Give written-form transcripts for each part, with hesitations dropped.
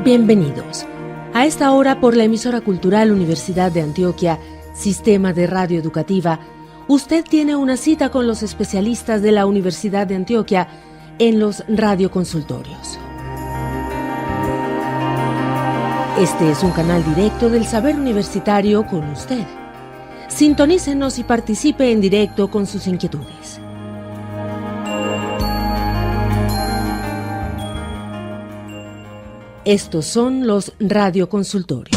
Bienvenidos. A esta hora, por la emisora cultural Universidad de Antioquia, Sistema de Radio Educativa, usted tiene una cita con los especialistas de la Universidad de Antioquia en los radioconsultorios. Este es un canal directo del saber universitario con usted. Sintonícenos y participe en directo con sus inquietudes. Estos son los radioconsultorios.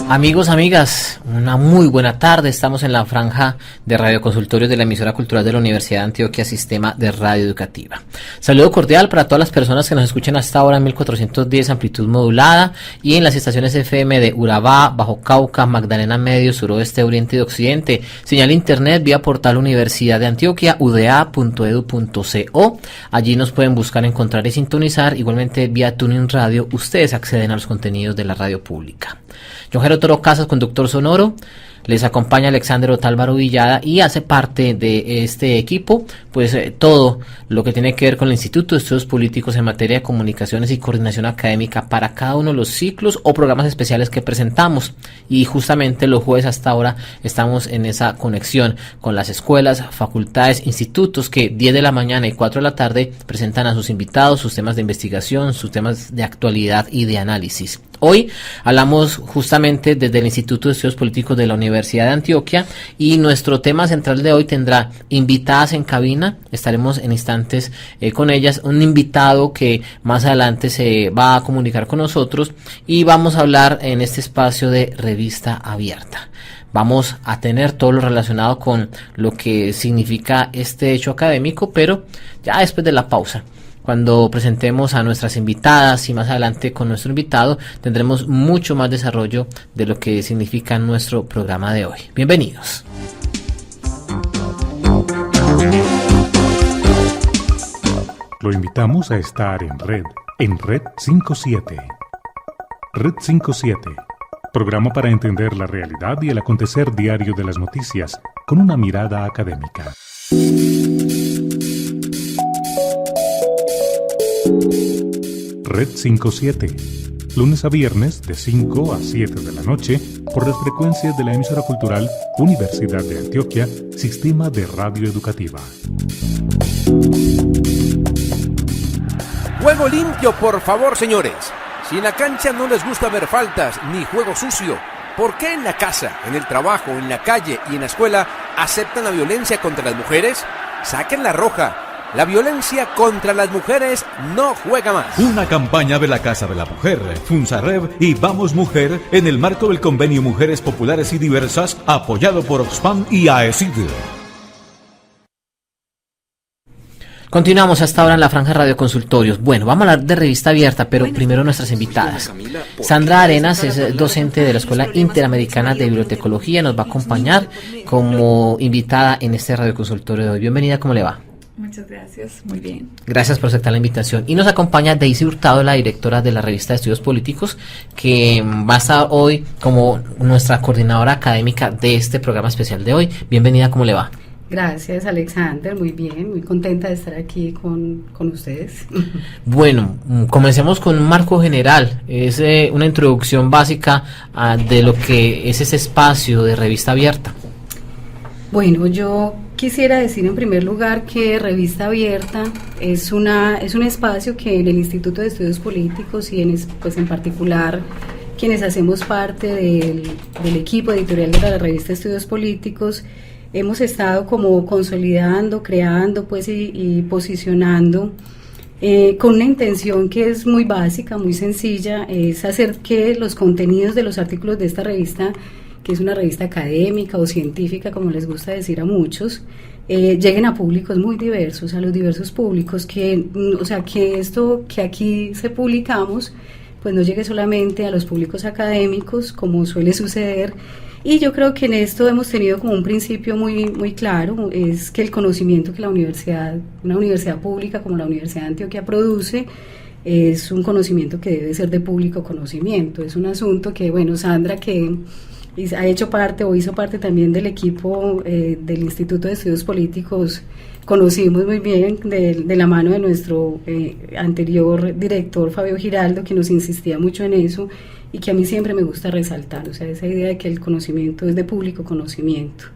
Amigos, amigas, una muy buena tarde. Estamos en la franja de radioconsultorios de la emisora cultural de la Universidad de Antioquia, Sistema de Radio Educativa. Saludo cordial para todas las personas que nos escuchan hasta ahora en 1410 amplitud modulada y en las estaciones FM de Urabá, Bajo Cauca, Magdalena Medio, Suroeste, Oriente y Occidente. Señal internet vía portal Universidad de Antioquia, uda.edu.co. Allí nos pueden buscar, encontrar y sintonizar. Igualmente vía Tuning Radio, ustedes acceden a los contenidos de la radio pública. John Jero Toro Casas, conductor sonoro, les acompaña Alexander Otálvaro Villada y hace parte de este equipo, pues todo lo que tiene que ver con el Instituto de Estudios Políticos en materia de comunicaciones y coordinación académica para cada uno de los ciclos o programas especiales que presentamos. Y justamente los jueves hasta ahora estamos en esa conexión con las escuelas, facultades, institutos que 10 de la mañana y 4 de la tarde presentan a sus invitados sus temas de investigación, sus temas de actualidad y de análisis. Hoy hablamos justamente desde el Instituto de Estudios Políticos de la Universidad de Antioquia y nuestro tema central de hoy tendrá invitadas en cabina. Estaremos en instantes con ellas, un invitado que más adelante se va a comunicar con nosotros y vamos a hablar en este espacio de revista abierta. Vamos a tener todo lo relacionado con lo que significa este hecho académico, pero ya después de la pausa. Cuando presentemos a nuestras invitadas y más adelante con nuestro invitado, tendremos mucho más desarrollo de lo que significa nuestro programa de hoy. Bienvenidos. Lo invitamos a estar en Red 57. Red 57, programa para entender la realidad y el acontecer diario de las noticias con una mirada académica. Red 57, lunes a viernes de 5 a 7 de la noche por las frecuencias de la emisora cultural Universidad de Antioquia, Sistema de Radio Educativa. Juego limpio, por favor, señores. Si en la cancha no les gusta ver faltas ni juego sucio, ¿por qué en la casa, en el trabajo, en la calle y en la escuela aceptan la violencia contra las mujeres? Saquen la roja. La violencia contra las mujeres no juega más. Una campaña de la Casa de la Mujer, Funsarev y Vamos Mujer en el marco del Convenio Mujeres Populares y Diversas, apoyado por Oxfam y AECID. Continuamos hasta ahora en la franja de radioconsultorios. Bueno, vamos a hablar de revista abierta, pero primero nuestras invitadas. Sandra Arenas es docente de la Escuela Interamericana de Bibliotecología, nos va a acompañar como invitada en este radioconsultorio de hoy. Bienvenida, ¿cómo le va? Muchas gracias, muy bien. Gracias por aceptar la invitación. Y nos acompaña Daisy Hurtado, la directora de la revista de Estudios Políticos, que va a estar hoy como nuestra coordinadora académica de este programa especial de hoy. Bienvenida, ¿cómo le va? Gracias, Alexander, muy bien, muy contenta de estar aquí con ustedes. Bueno, comencemos con un marco general, es una introducción básica de lo que es ese espacio de revista abierta. Bueno, yo quisiera decir en primer lugar que Revista Abierta es un espacio que en el Instituto de Estudios Políticos y en particular quienes hacemos parte del equipo editorial de la revista Estudios Políticos hemos estado como consolidando, creando y posicionando con una intención que es muy básica, muy sencilla, es hacer que los contenidos de los artículos de esta revista, que es una revista académica o científica, como les gusta decir a muchos, lleguen a públicos muy diversos, a los diversos públicos, que esto que aquí se publicamos, pues no llegue solamente a los públicos académicos, como suele suceder, Y yo creo que en esto hemos tenido como un principio muy, muy claro, es que el conocimiento que una universidad pública como la Universidad de Antioquia produce, es un conocimiento que debe ser de público conocimiento. Es un asunto que, bueno, Sandra, que ha hecho parte o hizo parte también del equipo del Instituto de Estudios Políticos, conocimos muy bien de la mano de nuestro anterior director Fabio Giraldo, que nos insistía mucho en eso, y que a mí siempre me gusta resaltar, o sea, esa idea de que el conocimiento es de público conocimiento.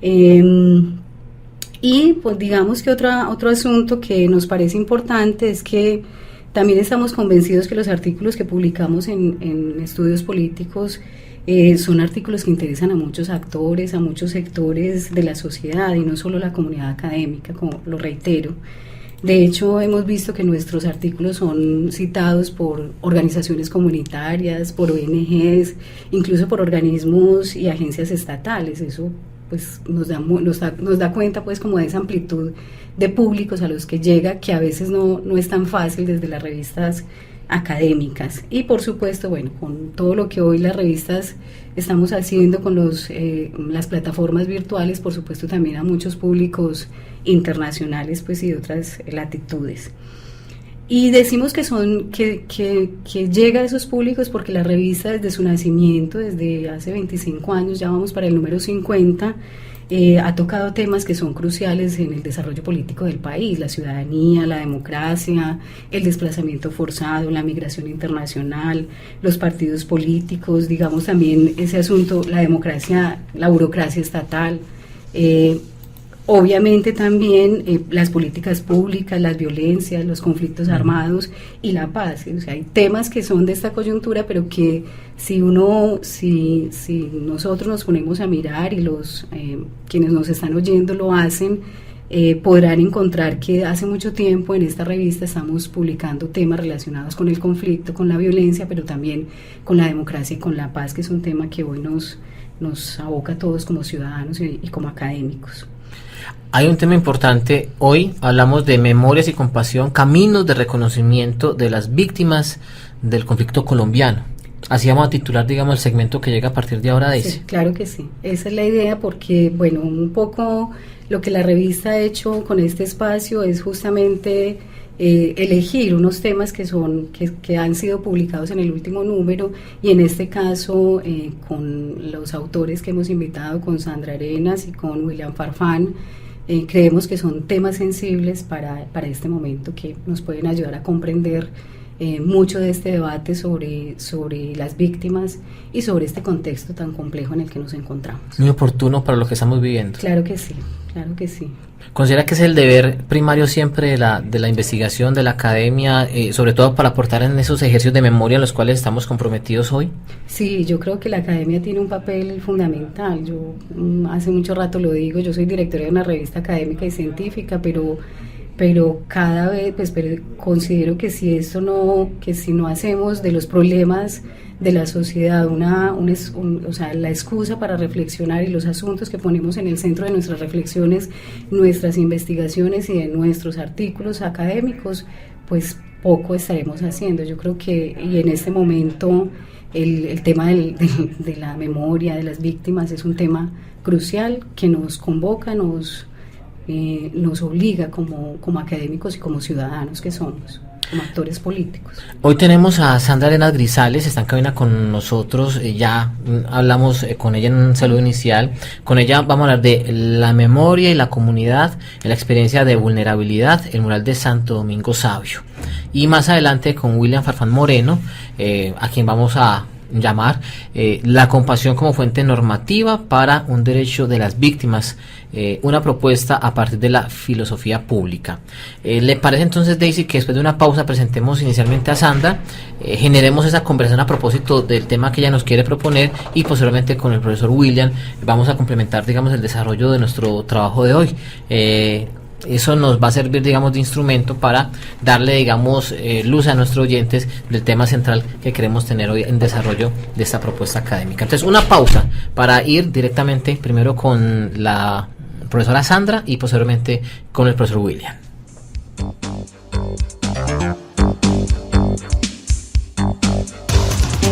Y pues digamos que otro asunto que nos parece importante es que también estamos convencidos que los artículos que publicamos en Estudios Políticos son artículos que interesan a muchos actores, a muchos sectores de la sociedad y no solo la comunidad académica, como lo reitero. De hecho, hemos visto que nuestros artículos son citados por organizaciones comunitarias, por ONGs, incluso por organismos y agencias estatales. Eso pues nos da cuenta pues como de esa amplitud de públicos a los que llega, que a veces no es tan fácil desde las revistas académicas. Y por supuesto, bueno, con todo lo que hoy las revistas estamos haciendo con las plataformas virtuales, por supuesto también a muchos públicos internacionales pues y de otras latitudes. Y decimos que llega a esos públicos porque la revista desde su nacimiento, desde hace 25 años, ya vamos para el número 50, ha tocado temas que son cruciales en el desarrollo político del país: la ciudadanía, la democracia, el desplazamiento forzado, la migración internacional, los partidos políticos, digamos también ese asunto, la democracia, la burocracia estatal, obviamente también las políticas públicas, las violencias, los conflictos armados y la paz. O sea, hay temas que son de esta coyuntura, pero que si nosotros nos ponemos a mirar y quienes nos están oyendo lo hacen, podrán encontrar que hace mucho tiempo en esta revista estamos publicando temas relacionados con el conflicto, con la violencia, pero también con la democracia y con la paz, que es un tema que hoy nos aboca a todos como ciudadanos y como académicos. Hay un tema importante, hoy hablamos de memorias y compasión, caminos de reconocimiento de las víctimas del conflicto colombiano. Así vamos a titular, digamos, el segmento que llega a partir de ahora de ese. Sí, claro que sí, esa es la idea, porque, bueno, un poco lo que la revista ha hecho con este espacio es justamente elegir unos temas que han sido publicados en el último número, y en este caso con los autores que hemos invitado, con Sandra Arenas y con William Farfán, creemos que son temas sensibles para este momento, que nos pueden ayudar a comprender mucho de este debate sobre las víctimas y sobre este contexto tan complejo en el que nos encontramos. Muy oportuno para lo que estamos viviendo. Claro que sí, claro que sí. ¿Considera que es el deber primario siempre de la investigación, de la academia, sobre todo para aportar en esos ejercicios de memoria en los cuales estamos comprometidos hoy? Sí, yo creo que la academia tiene un papel fundamental. Yo hace mucho rato lo digo, yo soy directora de una revista académica y científica, pero cada vez pero considero que si no hacemos de los problemas de la sociedad o sea, la excusa para reflexionar, y los asuntos que ponemos en el centro de nuestras reflexiones, nuestras investigaciones y de nuestros artículos académicos, pues poco estaremos haciendo. Yo creo que, y en este momento, el tema de la memoria de las víctimas es un tema crucial que nos convoca, nos obliga como académicos y como ciudadanos que somos, como actores políticos. Hoy tenemos a Sandra Arenas Grisales, está en cabina con nosotros, ya hablamos con ella en un saludo inicial. Con ella vamos a hablar de la memoria y la comunidad, la experiencia de vulnerabilidad, el mural de Santo Domingo Sabio. Y más adelante con William Farfán Moreno, a quien vamos a llamar la compasión como fuente normativa para un derecho de las víctimas, una propuesta a partir de la filosofía pública. ¿Le parece entonces, Daisy, que después de una pausa presentemos inicialmente a Sandra, generemos esa conversación a propósito del tema que ella nos quiere proponer, y posteriormente con el profesor William vamos a complementar, digamos, el desarrollo de nuestro trabajo de hoy? Eso nos va a servir, digamos, de instrumento para darle, digamos, luz a nuestros oyentes del tema central que queremos tener hoy en desarrollo de esta propuesta académica. Entonces, una pausa para ir directamente primero con la profesora Sandra y posteriormente con el profesor William.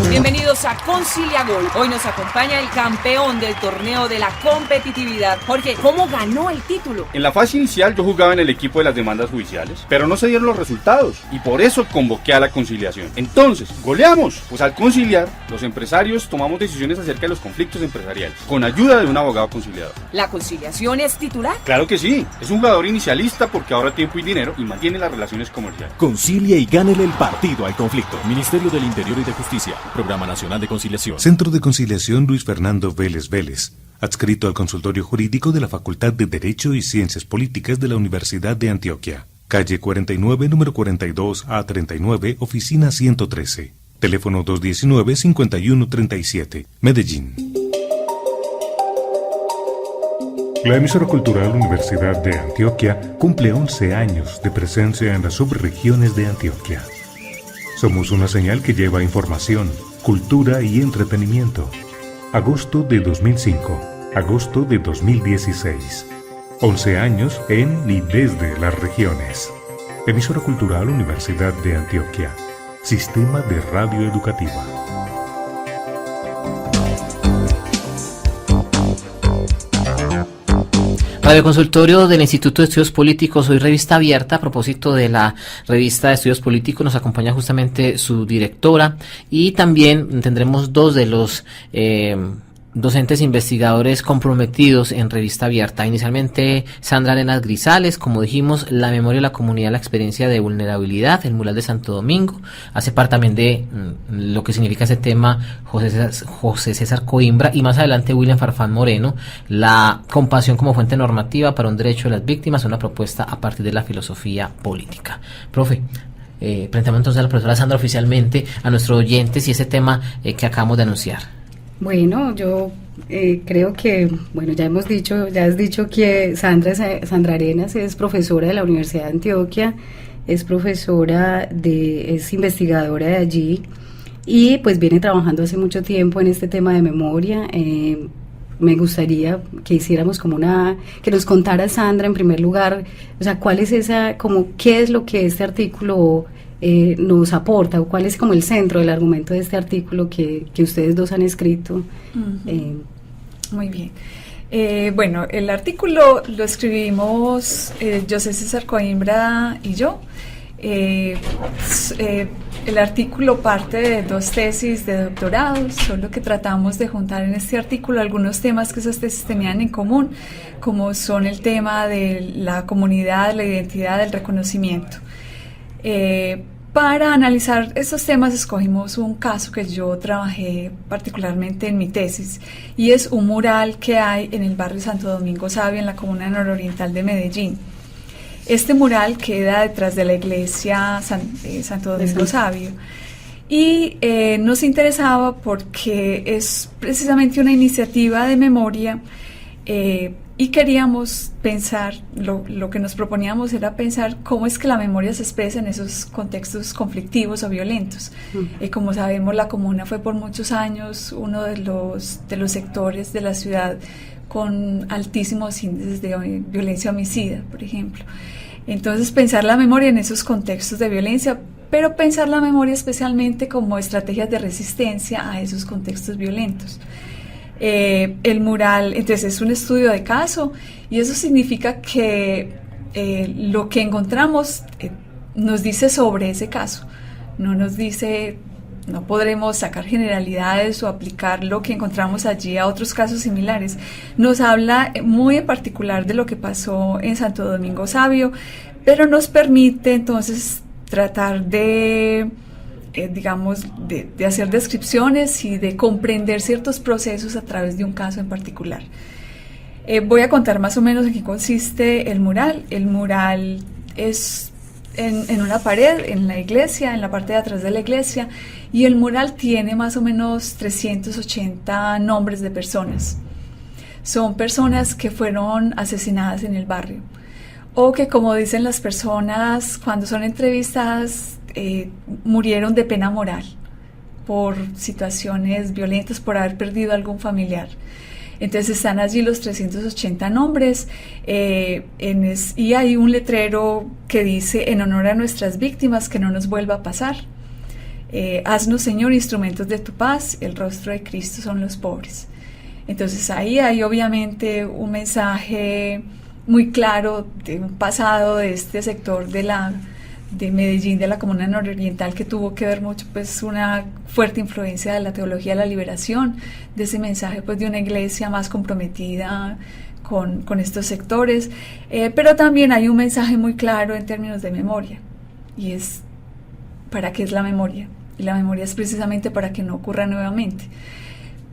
Bienvenidos a Concilia Gol. Hoy nos acompaña el campeón del torneo de la competitividad. Jorge, ¿cómo ganó el título? En la fase inicial yo jugaba en el equipo de las demandas judiciales, pero no se dieron los resultados y por eso convoqué a la conciliación. Entonces, goleamos. Pues al conciliar, los empresarios tomamos decisiones acerca de los conflictos empresariales, con ayuda de un abogado conciliador. ¿La conciliación es titular? Claro que sí, es un jugador inicialista porque ahorra tiempo y dinero y mantiene las relaciones comerciales. Concilia y gánele el partido al conflicto. Ministerio del Interior y de Justicia. Programa Nacional de Conciliación. Centro de Conciliación Luis Fernando Vélez Vélez, adscrito al Consultorio Jurídico de la Facultad de Derecho y Ciencias Políticas de la Universidad de Antioquia. Calle 49, número 42 A39, oficina 113. Teléfono 219-5137, Medellín. La emisora cultural Universidad de Antioquia cumple 11 años de presencia en las subregiones de Antioquia. Somos una señal que lleva información, cultura y entretenimiento. Agosto de 2005, agosto de 2016. 11 años en y desde las regiones. Emisora cultural Universidad de Antioquia. Sistema de radio educativa. Radio Consultorio del Instituto de Estudios Políticos, hoy revista abierta. A propósito de la revista de Estudios Políticos, nos acompaña justamente su directora y también tendremos dos de los docentes investigadores comprometidos en revista abierta. Inicialmente Sandra Arenas Grisales, como dijimos, la memoria de la comunidad, la experiencia de vulnerabilidad, el mural de Santo Domingo. Hace parte también de lo que significa ese tema José César Coimbra, y más adelante William Farfán Moreno, la compasión como fuente normativa para un derecho de las víctimas, una propuesta a partir de la filosofía política. Profe, presentamos entonces a la profesora Sandra oficialmente a nuestros oyentes y ese tema que acabamos de anunciar. Bueno, yo creo que, ya has dicho que Sandra Arenas es profesora de la Universidad de Antioquia, es investigadora de allí y pues viene trabajando hace mucho tiempo en este tema de memoria. Me gustaría que hiciéramos que nos contara Sandra en primer lugar, cuál es qué es lo que este artículo nos aporta, o cuál es como el centro del argumento de este artículo que ustedes dos han escrito. Uh-huh. Muy bien. El artículo lo escribimos José César Coimbra y yo. El artículo parte de 2 tesis de doctorado, solo que tratamos de juntar en este artículo algunos temas que esas tesis tenían en común, como son el tema de la comunidad, la identidad, el reconocimiento. Para analizar estos temas escogimos un caso que yo trabajé particularmente en mi tesis, y es un mural que hay en el barrio Santo Domingo Sabio, en la comuna nororiental de Medellín. Este mural queda detrás de la iglesia Santo Domingo Sabio, y nos interesaba porque es precisamente una iniciativa de memoria, y queríamos pensar, lo que nos proponíamos era pensar cómo es que la memoria se expresa en esos contextos conflictivos o violentos. Como sabemos, la comuna fue por muchos años uno de los sectores de la ciudad con altísimos índices de violencia homicida, por ejemplo. Entonces, pensar la memoria en esos contextos de violencia, pero pensar la memoria especialmente como estrategias de resistencia a esos contextos violentos. El mural, entonces, es un estudio de caso, y eso significa que lo que encontramos nos dice sobre ese caso, no podremos sacar generalidades o aplicar lo que encontramos allí a otros casos similares. Nos habla muy en particular de lo que pasó en Santo Domingo Sabio, pero nos permite entonces tratar de hacer descripciones y de comprender ciertos procesos a través de un caso en particular. Voy a contar más o menos en qué consiste el mural. El mural es en una pared, en la iglesia, en la parte de atrás de la iglesia, y el mural tiene más o menos 380 nombres de personas. Son personas que fueron asesinadas en el barrio, o que, como dicen las personas cuando son entrevistadas, murieron de pena moral por situaciones violentas, por haber perdido algún familiar. Entonces están allí los 380 nombres, y hay un letrero que dice: en honor a nuestras víctimas, que no nos vuelva a pasar. haznos, Señor, instrumentos de tu paz, el rostro de Cristo son los pobres. Entonces ahí hay obviamente un mensaje muy claro de un pasado de este sector de Medellín, de la comuna nororiental, que tuvo que ver mucho, pues, una fuerte influencia de la teología de la liberación, de ese mensaje, pues, de una iglesia más comprometida con estos sectores, pero también hay un mensaje muy claro en términos de memoria, y es, ¿para qué es la memoria? Y la memoria es precisamente para que no ocurra nuevamente.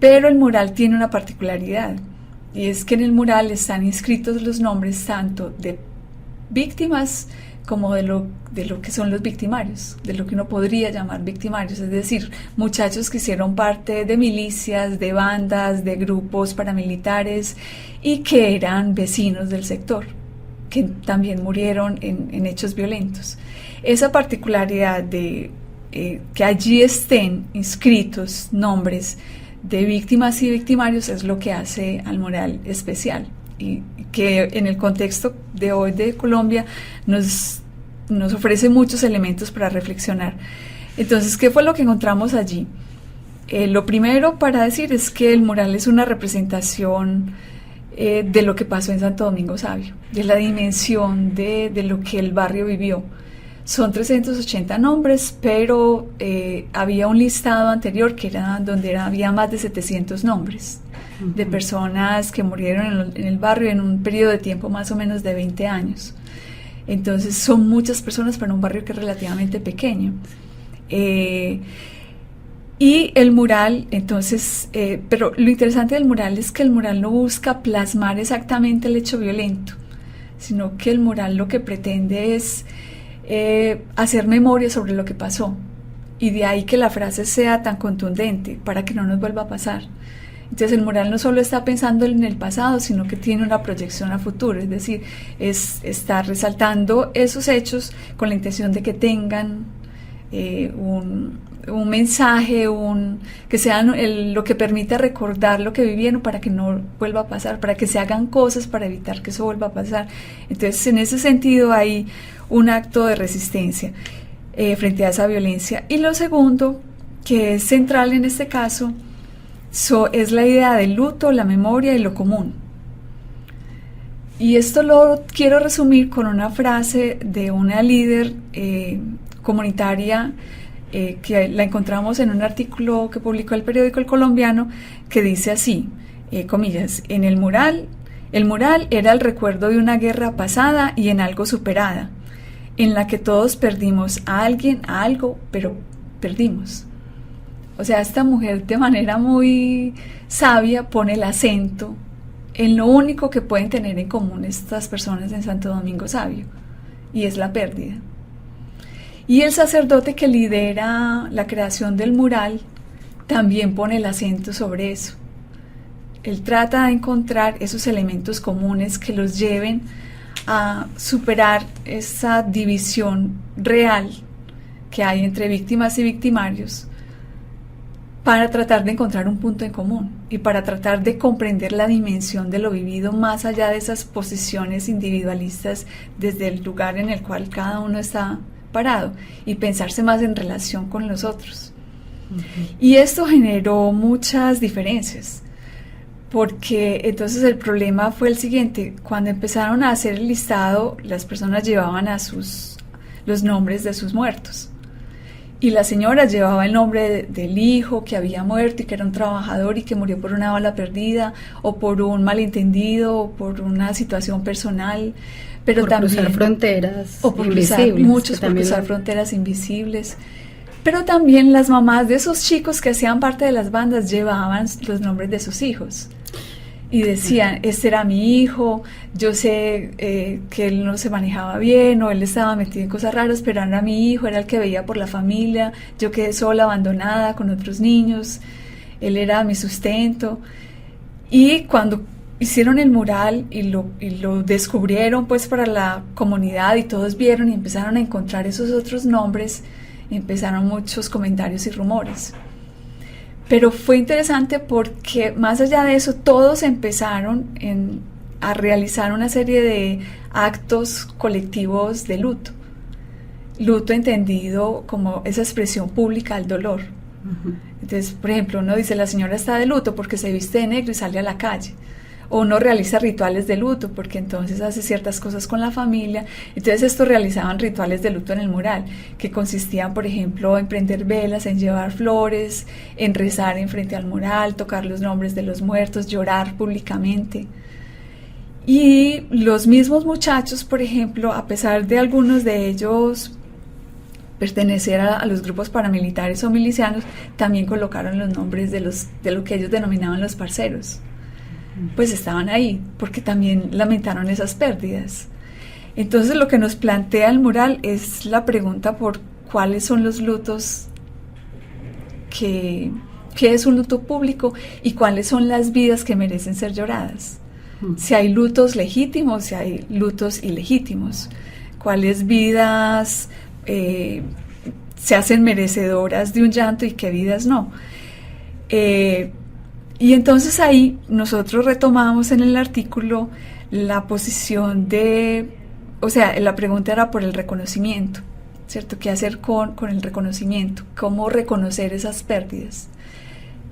Pero el mural tiene una particularidad, y es que en el mural están inscritos los nombres tanto de víctimas como de lo que son los victimarios, de lo que uno podría llamar victimarios, es decir, muchachos que hicieron parte de milicias, de bandas, de grupos paramilitares y que eran vecinos del sector, que también murieron en hechos violentos. Esa particularidad de que allí estén inscritos nombres de víctimas y victimarios es lo que hace al mural especial, y que en el contexto de hoy de Colombia nos ofrece muchos elementos para reflexionar. Entonces, ¿qué fue lo que encontramos allí? Lo primero para decir es que el mural es una representación de lo que pasó en Santo Domingo Sabio, de la dimensión de lo que el barrio vivió. Son 380 nombres, pero había un listado anterior que era donde había más de 700 nombres de personas que murieron en el barrio en un periodo de tiempo más o menos de 20 años. Entonces son muchas personas para un barrio que es relativamente pequeño. Y el mural, entonces, pero lo interesante del mural es que el mural no busca plasmar exactamente el hecho violento, sino que el mural lo que pretende es hacer memoria sobre lo que pasó, y de ahí que la frase sea tan contundente para que no nos vuelva a pasar. Entonces el mural no solo está pensando en el pasado, sino que tiene una proyección a futuro, es decir, está resaltando esos hechos con la intención de que tengan un mensaje, que sean lo que permita recordar lo que vivieron para que no vuelva a pasar, para que se hagan cosas para evitar que eso vuelva a pasar. Entonces, en ese sentido hay un acto de resistencia frente a esa violencia. Y lo segundo, que es central en este caso, es la idea del luto, la memoria y lo común. Y esto lo quiero resumir con una frase de una líder comunitaria que la encontramos en un artículo que publicó el periódico El Colombiano, que dice así, comillas, el mural era el recuerdo de una guerra pasada y en algo superada, en la que todos perdimos a alguien, a algo, pero perdimos. O sea, esta mujer de manera muy sabia pone el acento en lo único que pueden tener en común estas personas en Santo Domingo Sabio, y es la pérdida. Y el sacerdote que lidera la creación del mural también pone el acento sobre eso. Él trata de encontrar esos elementos comunes que los lleven a superar esa división real que hay entre víctimas y victimarios, para tratar de encontrar un punto en común y para tratar de comprender la dimensión de lo vivido más allá de esas posiciones individualistas desde el lugar en el cual cada uno está parado, y pensarse más en relación con los otros. Y esto generó muchas diferencias, porque entonces el problema fue el siguiente: cuando empezaron a hacer el listado, las personas llevaban los nombres de sus muertos, y la señora llevaba el nombre del hijo que había muerto y que era un trabajador y que murió por una bala perdida o por un malentendido o por una situación personal, pero por también cruzar fronteras o por invisibles, cruzar, muchos por cruzar fronteras invisibles. Pero también las mamás de esos chicos que hacían parte de las bandas llevaban los nombres de sus hijos y decían, este era mi hijo, yo sé que él no se manejaba bien o él estaba metido en cosas raras, pero era mi hijo, era el que veía por la familia, yo quedé sola, abandonada con otros niños, él era mi sustento. Y cuando hicieron el mural y lo descubrieron pues para la comunidad y todos vieron y empezaron a encontrar esos otros nombres, empezaron muchos comentarios y rumores. Pero fue interesante porque más allá de eso todos empezaron a realizar una serie de actos colectivos de luto. luto entendido como esa expresión pública del dolor. Entonces, por ejemplo, uno dice, la señora está de luto porque se viste de negro y sale a la calle. O uno realiza rituales de luto porque entonces hace ciertas cosas con la familia. Entonces estos realizaban rituales de luto en el mural, que consistían, por ejemplo, en prender velas, en llevar flores, en rezar en frente al mural, tocar los nombres de los muertos, llorar públicamente. Y los mismos muchachos, por ejemplo, a pesar de algunos de ellos pertenecer a los grupos paramilitares o milicianos, también colocaron los nombres de lo que ellos denominaban los parceros. Pues estaban ahí, porque también lamentaron esas pérdidas. Entonces lo que nos plantea el mural es la pregunta por cuáles son los lutos, qué es un luto público y cuáles son las vidas que merecen ser lloradas. Si hay lutos legítimos, si hay lutos ilegítimos, cuáles vidas se hacen merecedoras de un llanto y qué vidas no. Y entonces ahí nosotros retomamos en el artículo la posición la pregunta era por el reconocimiento, ¿cierto? ¿Qué hacer con el reconocimiento? ¿Cómo reconocer esas pérdidas?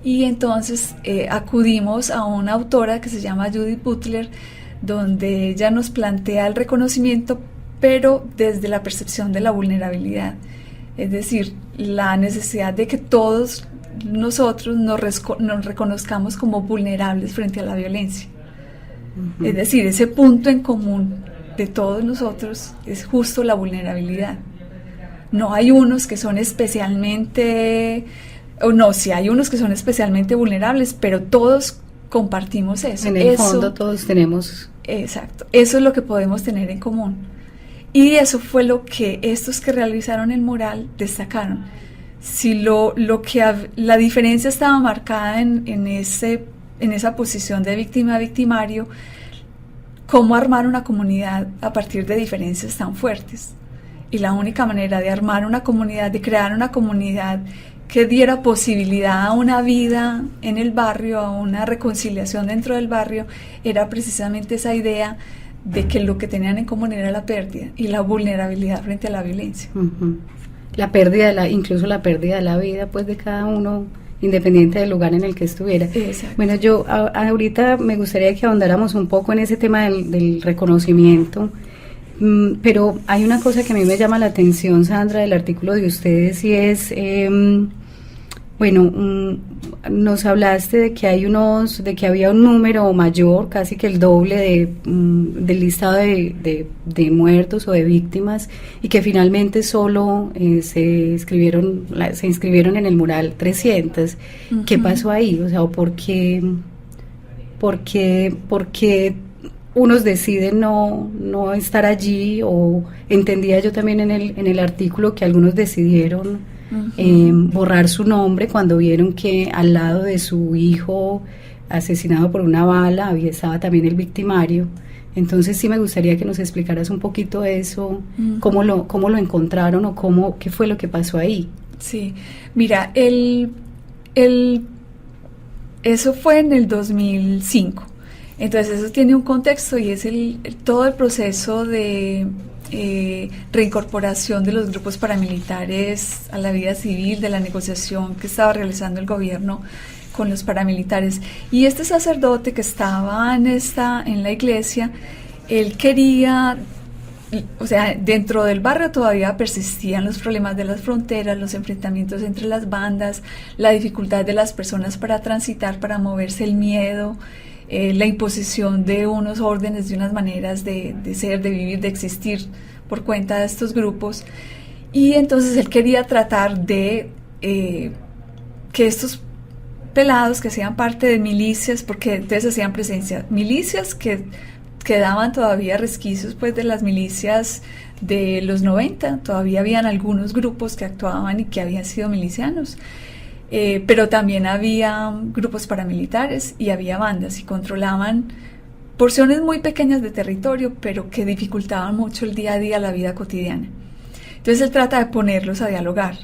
Y entonces acudimos a una autora que se llama Judith Butler, donde ella nos plantea el reconocimiento, pero desde la percepción de la vulnerabilidad. Es decir, la necesidad de que todos nosotros nos reconozcamos como vulnerables frente a la violencia. Es decir, ese punto en común de todos nosotros es justo la vulnerabilidad. No hay unos que son especialmente, sí hay unos que son especialmente vulnerables, pero todos compartimos eso. En el fondo todos tenemos. Exacto, eso es lo que podemos tener en común. Y eso fue lo que estos que realizaron el mural destacaron. Si la diferencia estaba marcada en esa posición de víctima-victimario, cómo armar una comunidad a partir de diferencias tan fuertes. Y la única manera de armar una comunidad, de crear una comunidad que diera posibilidad a una vida en el barrio, a una reconciliación dentro del barrio, era precisamente esa idea de que lo que tenían en común era la pérdida y la vulnerabilidad frente a la violencia. La pérdida, incluso la pérdida de la vida, pues, de cada uno, independiente del lugar en el que estuviera. Exacto. Bueno, yo ahorita me gustaría que ahondáramos un poco en ese tema del reconocimiento, pero hay una cosa que a mí me llama la atención, Sandra, del artículo de ustedes, y es, nos hablaste de que había un número mayor, casi que el doble del listado de muertos o de víctimas, y que finalmente solo se inscribieron en el mural 300. ¿Qué pasó ahí? O sea, ¿por qué unos deciden no estar allí? O entendía yo también en el artículo que algunos decidieron borrar su nombre cuando vieron que al lado de su hijo asesinado por una bala estaba también el victimario. Entonces sí me gustaría que nos explicaras un poquito eso, cómo lo encontraron o qué fue lo que pasó ahí. Sí, mira, eso fue en el 2005. Entonces eso tiene un contexto y es todo el proceso de reincorporación de los grupos paramilitares a la vida civil, de la negociación que estaba realizando el gobierno con los paramilitares. Y este sacerdote que estaba en la iglesia, él quería, o sea, dentro del barrio todavía persistían los problemas de las fronteras, los enfrentamientos entre las bandas, la dificultad de las personas para transitar, para moverse, el miedo, la imposición de unos órdenes, de unas maneras de ser, de vivir, de existir por cuenta de estos grupos. Y entonces él quería tratar de que estos pelados que hacían parte de milicias, porque entonces hacían presencia, milicias que daban todavía resquicios pues de las milicias de los 90, todavía habían algunos grupos que actuaban y que habían sido milicianos. Pero también había grupos paramilitares y había bandas y controlaban porciones muy pequeñas de territorio, pero que dificultaban mucho el día a día, la vida cotidiana. Entonces él trata de ponerlos a dialogar,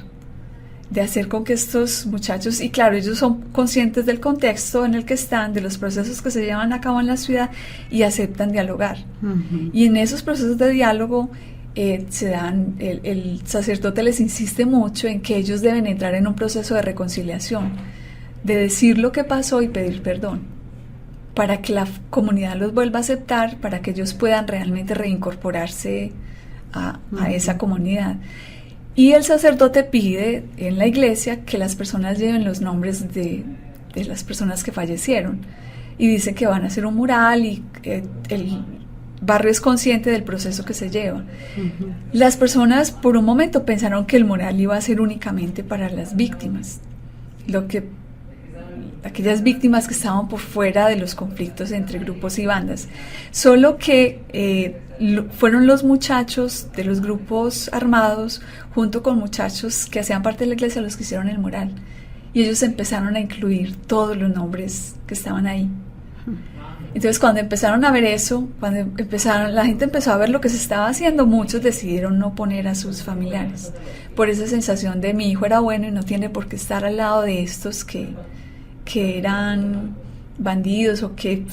de hacer con que estos muchachos, y claro, ellos son conscientes del contexto en el que están, de los procesos que se llevan a cabo en la ciudad y aceptan dialogar. Y en esos procesos de diálogo el sacerdote les insiste mucho en que ellos deben entrar en un proceso de reconciliación, de decir lo que pasó y pedir perdón, para que la comunidad los vuelva a aceptar, para que ellos puedan realmente reincorporarse a esa comunidad. Y el sacerdote pide en la iglesia que las personas lleven los nombres de las personas que fallecieron, y dice que van a hacer un mural y el barrio es consciente del proceso que se lleva. Uh-huh. Las personas por un momento pensaron que el mural iba a ser únicamente para las víctimas, aquellas víctimas que estaban por fuera de los conflictos entre grupos y bandas, solo que fueron los muchachos de los grupos armados junto con muchachos que hacían parte de la iglesia los que hicieron el mural, y ellos empezaron a incluir todos los nombres que estaban ahí. Entonces cuando empezaron a ver eso, la gente empezó a ver lo que se estaba haciendo, muchos decidieron no poner a sus familiares por esa sensación de mi hijo era bueno y no tiene por qué estar al lado de estos que eran bandidos, o que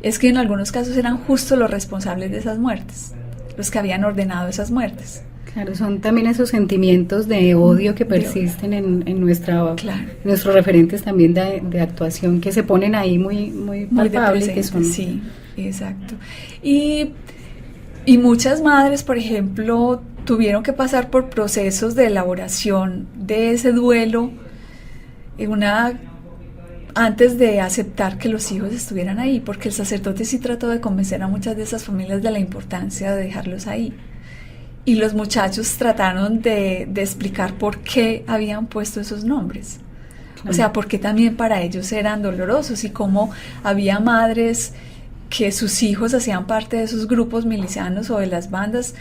es que en algunos casos eran justo los responsables de esas muertes, los que habían ordenado esas muertes. Claro, son también esos sentimientos de odio que persisten en nuestros referentes también de actuación, que se ponen ahí muy palpables. Que son... Sí, exacto. Y muchas madres, por ejemplo, tuvieron que pasar por procesos de elaboración de ese duelo, antes de aceptar que los hijos estuvieran ahí, porque el sacerdote sí trató de convencer a muchas de esas familias de la importancia de dejarlos ahí. Y los muchachos trataron de explicar por qué habían puesto esos nombres. Claro. O sea, porque también para ellos eran dolorosos, y cómo había madres que sus hijos hacían parte de esos grupos milicianos o de las bandas,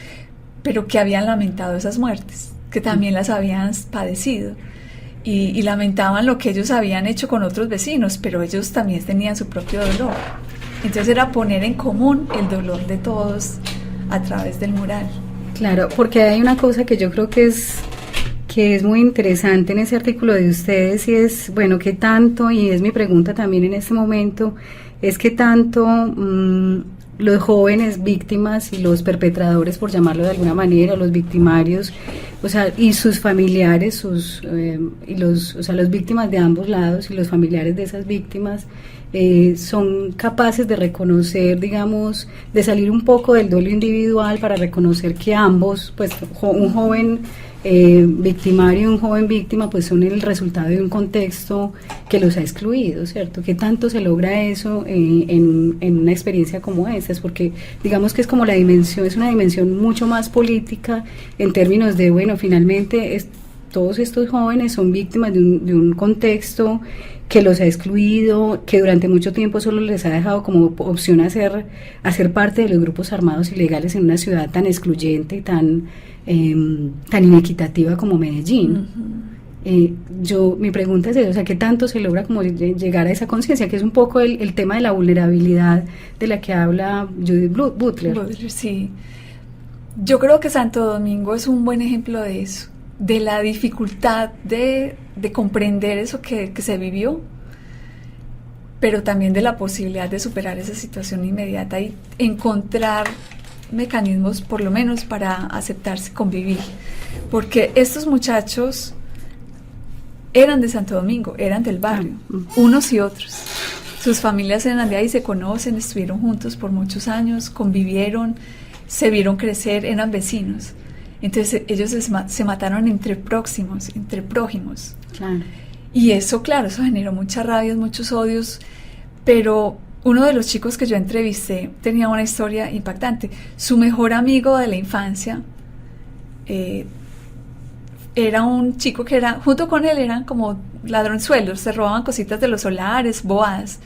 pero que habían lamentado esas muertes, que también las habían padecido. Y lamentaban lo que ellos habían hecho con otros vecinos, pero ellos también tenían su propio dolor. Entonces era poner en común el dolor de todos a través del mural. Claro, porque hay una cosa que yo creo que es muy interesante en ese artículo de ustedes, y es, bueno, qué tanto, y es mi pregunta también en este momento, es qué tanto los jóvenes víctimas y los perpetradores, por llamarlo de alguna manera, los victimarios, o sea, y sus familiares, las víctimas de ambos lados y los familiares de esas víctimas, son capaces de reconocer, digamos, de salir un poco del duelo individual para reconocer que ambos, pues un joven victimario y un joven víctima, pues son el resultado de un contexto que los ha excluido, ¿cierto? ¿Qué tanto se logra eso en una experiencia como esta? Es porque digamos que es como es una dimensión mucho más política en términos de, bueno, finalmente todos estos jóvenes son víctimas de un contexto que los ha excluido, que durante mucho tiempo solo les ha dejado como opción hacer parte de los grupos armados ilegales en una ciudad tan excluyente y tan inequitativa como Medellín. Uh-huh. Mi pregunta es eso, o sea, ¿qué tanto se logra como llegar a esa conciencia? Que es un poco el tema de la vulnerabilidad de la que habla Judith Butler. Sí. Yo creo que Santo Domingo es un buen ejemplo de eso, de la dificultad de comprender eso que se vivió, pero también de la posibilidad de superar esa situación inmediata y encontrar mecanismos por lo menos para aceptarse, convivir, porque estos muchachos eran de Santo Domingo, eran del barrio, unos y otros, sus familias eran de ahí, se conocen, estuvieron juntos por muchos años, convivieron, se vieron crecer, eran vecinos. Entonces ellos se mataron entre prójimos. Claro. Y eso, claro, eso generó muchas rabias, muchos odios, pero uno de los chicos que yo entrevisté tenía una historia impactante. Su mejor amigo de la infancia era un chico que junto con él eran como ladronzuelos, se robaban cositas de los solares, bobadas,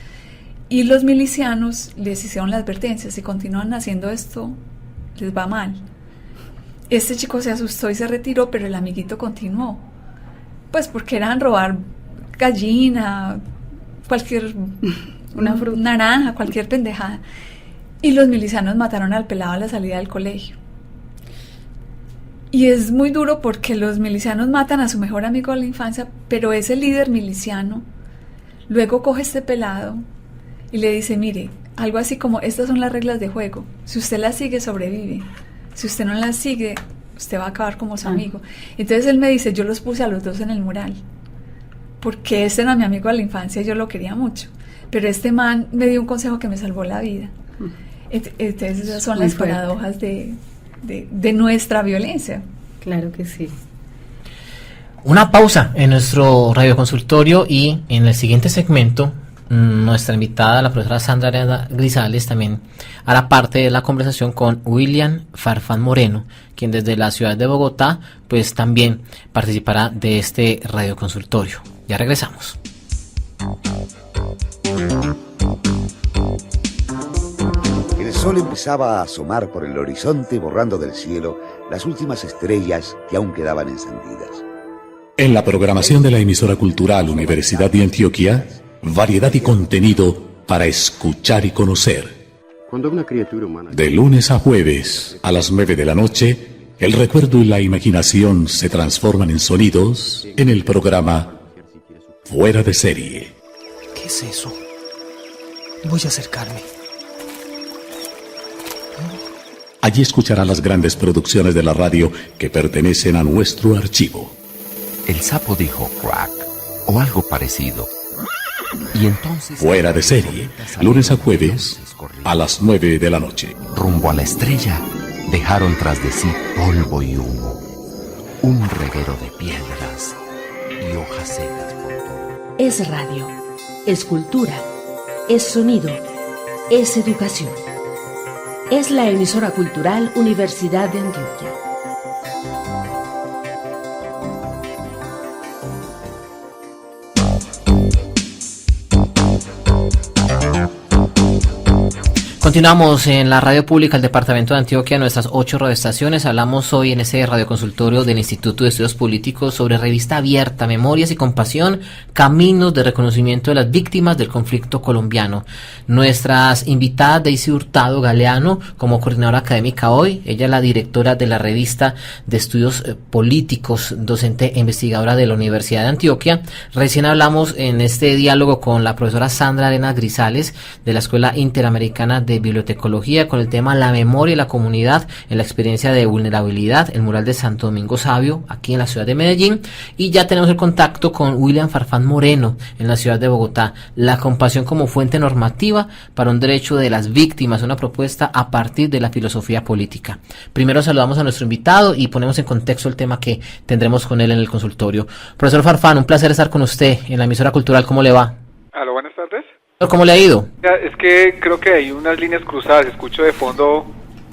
y los milicianos les hicieron la advertencia: si continúan haciendo esto, les va mal. Este chico se asustó y se retiró, pero el amiguito continuó, pues porque eran robar gallina, cualquier una fruta, naranja, cualquier pendejada, y los milicianos mataron al pelado a la salida del colegio. Y es muy duro porque los milicianos matan a su mejor amigo de la infancia, pero ese líder miliciano luego coge a este pelado y le dice: mire, algo así como, estas son las reglas de juego, si usted las sigue, sobrevive, si usted no las sigue, usted va a acabar como su amigo. Entonces él me dice, yo los puse a los dos en el mural, porque este era mi amigo de la infancia y yo lo quería mucho, pero este man me dio un consejo que me salvó la vida. Entonces esas son las paradojas de nuestra violencia. Claro que sí. Una pausa en nuestro radioconsultorio y en el siguiente segmento nuestra invitada, la profesora Sandra Arena Grisales, también hará parte de la conversación con William Farfán Moreno, quien desde la ciudad de Bogotá pues también participará de este radioconsultorio. Ya regresamos. El sol empezaba a asomar por el horizonte, borrando del cielo las últimas estrellas que aún quedaban encendidas. En la programación de la emisora cultural Universidad de Antioquia, variedad y contenido para escuchar y conocer. Cuando una criatura humana... De lunes a jueves, a las 9 de la noche, el recuerdo y la imaginación se transforman en sonidos en el programa Fuera de Serie. ¿Qué es eso? Voy a acercarme. Allí escuchará las grandes producciones de la radio que pertenecen a nuestro archivo. El sapo dijo crack o algo parecido. Y entonces... Fuera de Serie, lunes a jueves, a las 9 de la noche. Rumbo a la estrella, dejaron tras de sí polvo y humo, un reguero de piedras y hojas secas por todo. Es radio, es cultura, es sonido, es educación. Es la emisora cultural Universidad de Antioquia. Continuamos en la radio pública del Departamento de Antioquia, nuestras 8 radioestaciones. Hablamos hoy en ese radioconsultorio del Instituto de Estudios Políticos sobre Revista Abierta, Memorias y Compasión, Caminos de Reconocimiento de las Víctimas del Conflicto Colombiano. Nuestras invitadas, Daisy Hurtado Galeano, como coordinadora académica hoy. Ella es la directora de la Revista de Estudios Políticos, docente e investigadora de la Universidad de Antioquia. Recién hablamos en este diálogo con la profesora Sandra Arena Grisales, de la Escuela Interamericana de Bibliotecología, con el tema La memoria y la comunidad en la experiencia de vulnerabilidad, el mural de Santo Domingo Sabio, aquí en la ciudad de Medellín. Y ya tenemos el contacto con William Farfán Moreno, en la ciudad de Bogotá, la compasión como fuente normativa para un derecho de las víctimas, una propuesta a partir de la filosofía política. Primero saludamos a nuestro invitado y ponemos en contexto el tema que tendremos con él en el consultorio. Profesor Farfán, un placer estar con usted en la emisora cultural. ¿Cómo le va? Aló, buenas tardes. ¿Cómo le ha ido? Es que creo que hay unas líneas cruzadas, escucho de fondo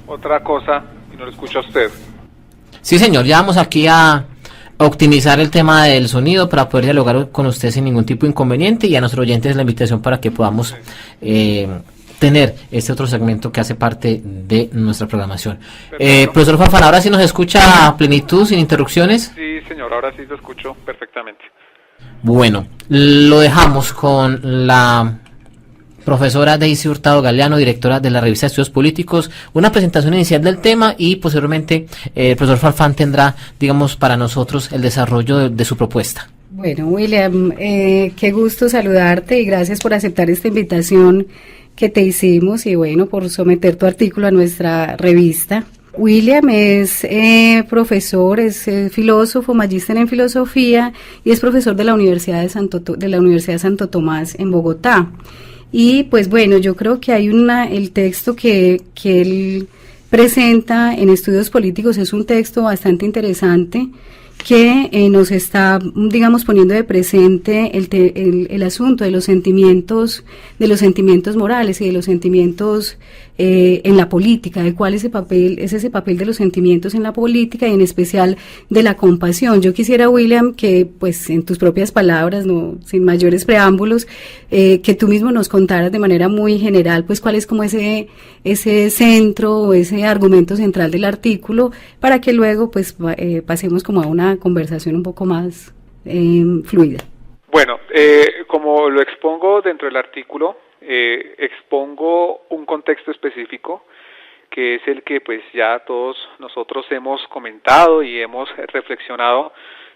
otra cosa y no lo escucho a usted. Sí, señor, ya vamos aquí a optimizar el tema del sonido para poder dialogar con usted sin ningún tipo de inconveniente, y a nuestros oyentes la invitación para que podamos tener este otro segmento que hace parte de nuestra programación. Profesor Farfán, ¿ahora sí nos escucha a plenitud, sin interrupciones? Sí, señor, ahora sí lo escucho perfectamente. Bueno, lo dejamos con la profesora Daisy Hurtado Galeano, directora de la Revista de Estudios Políticos, una presentación inicial del tema, y posteriormente el profesor Farfán tendrá, digamos, para nosotros el desarrollo de su propuesta. Bueno, William, qué gusto saludarte y gracias por aceptar esta invitación que te hicimos y bueno, por someter tu artículo a nuestra revista. William es profesor, es filósofo, magíster en filosofía y es profesor de la Universidad de Santo Tomás en Bogotá. Y pues bueno, yo creo que hay el texto que él presenta en Estudios Políticos es un texto bastante interesante que nos está, digamos, poniendo de presente el asunto de los sentimientos morales y de los sentimientos en la política, de cuál es ese papel de los sentimientos en la política y en especial de la compasión. Yo quisiera, William, que pues en tus propias palabras, no sin mayores preámbulos, que tú mismo nos contaras de manera muy general, pues cuál es como ese centro o ese argumento central del artículo, para que luego pues pasemos como a una conversación un poco más fluida. Bueno, como lo expongo dentro del artículo, expongo un contexto específico que es el que pues ya todos nosotros hemos comentado y hemos reflexionado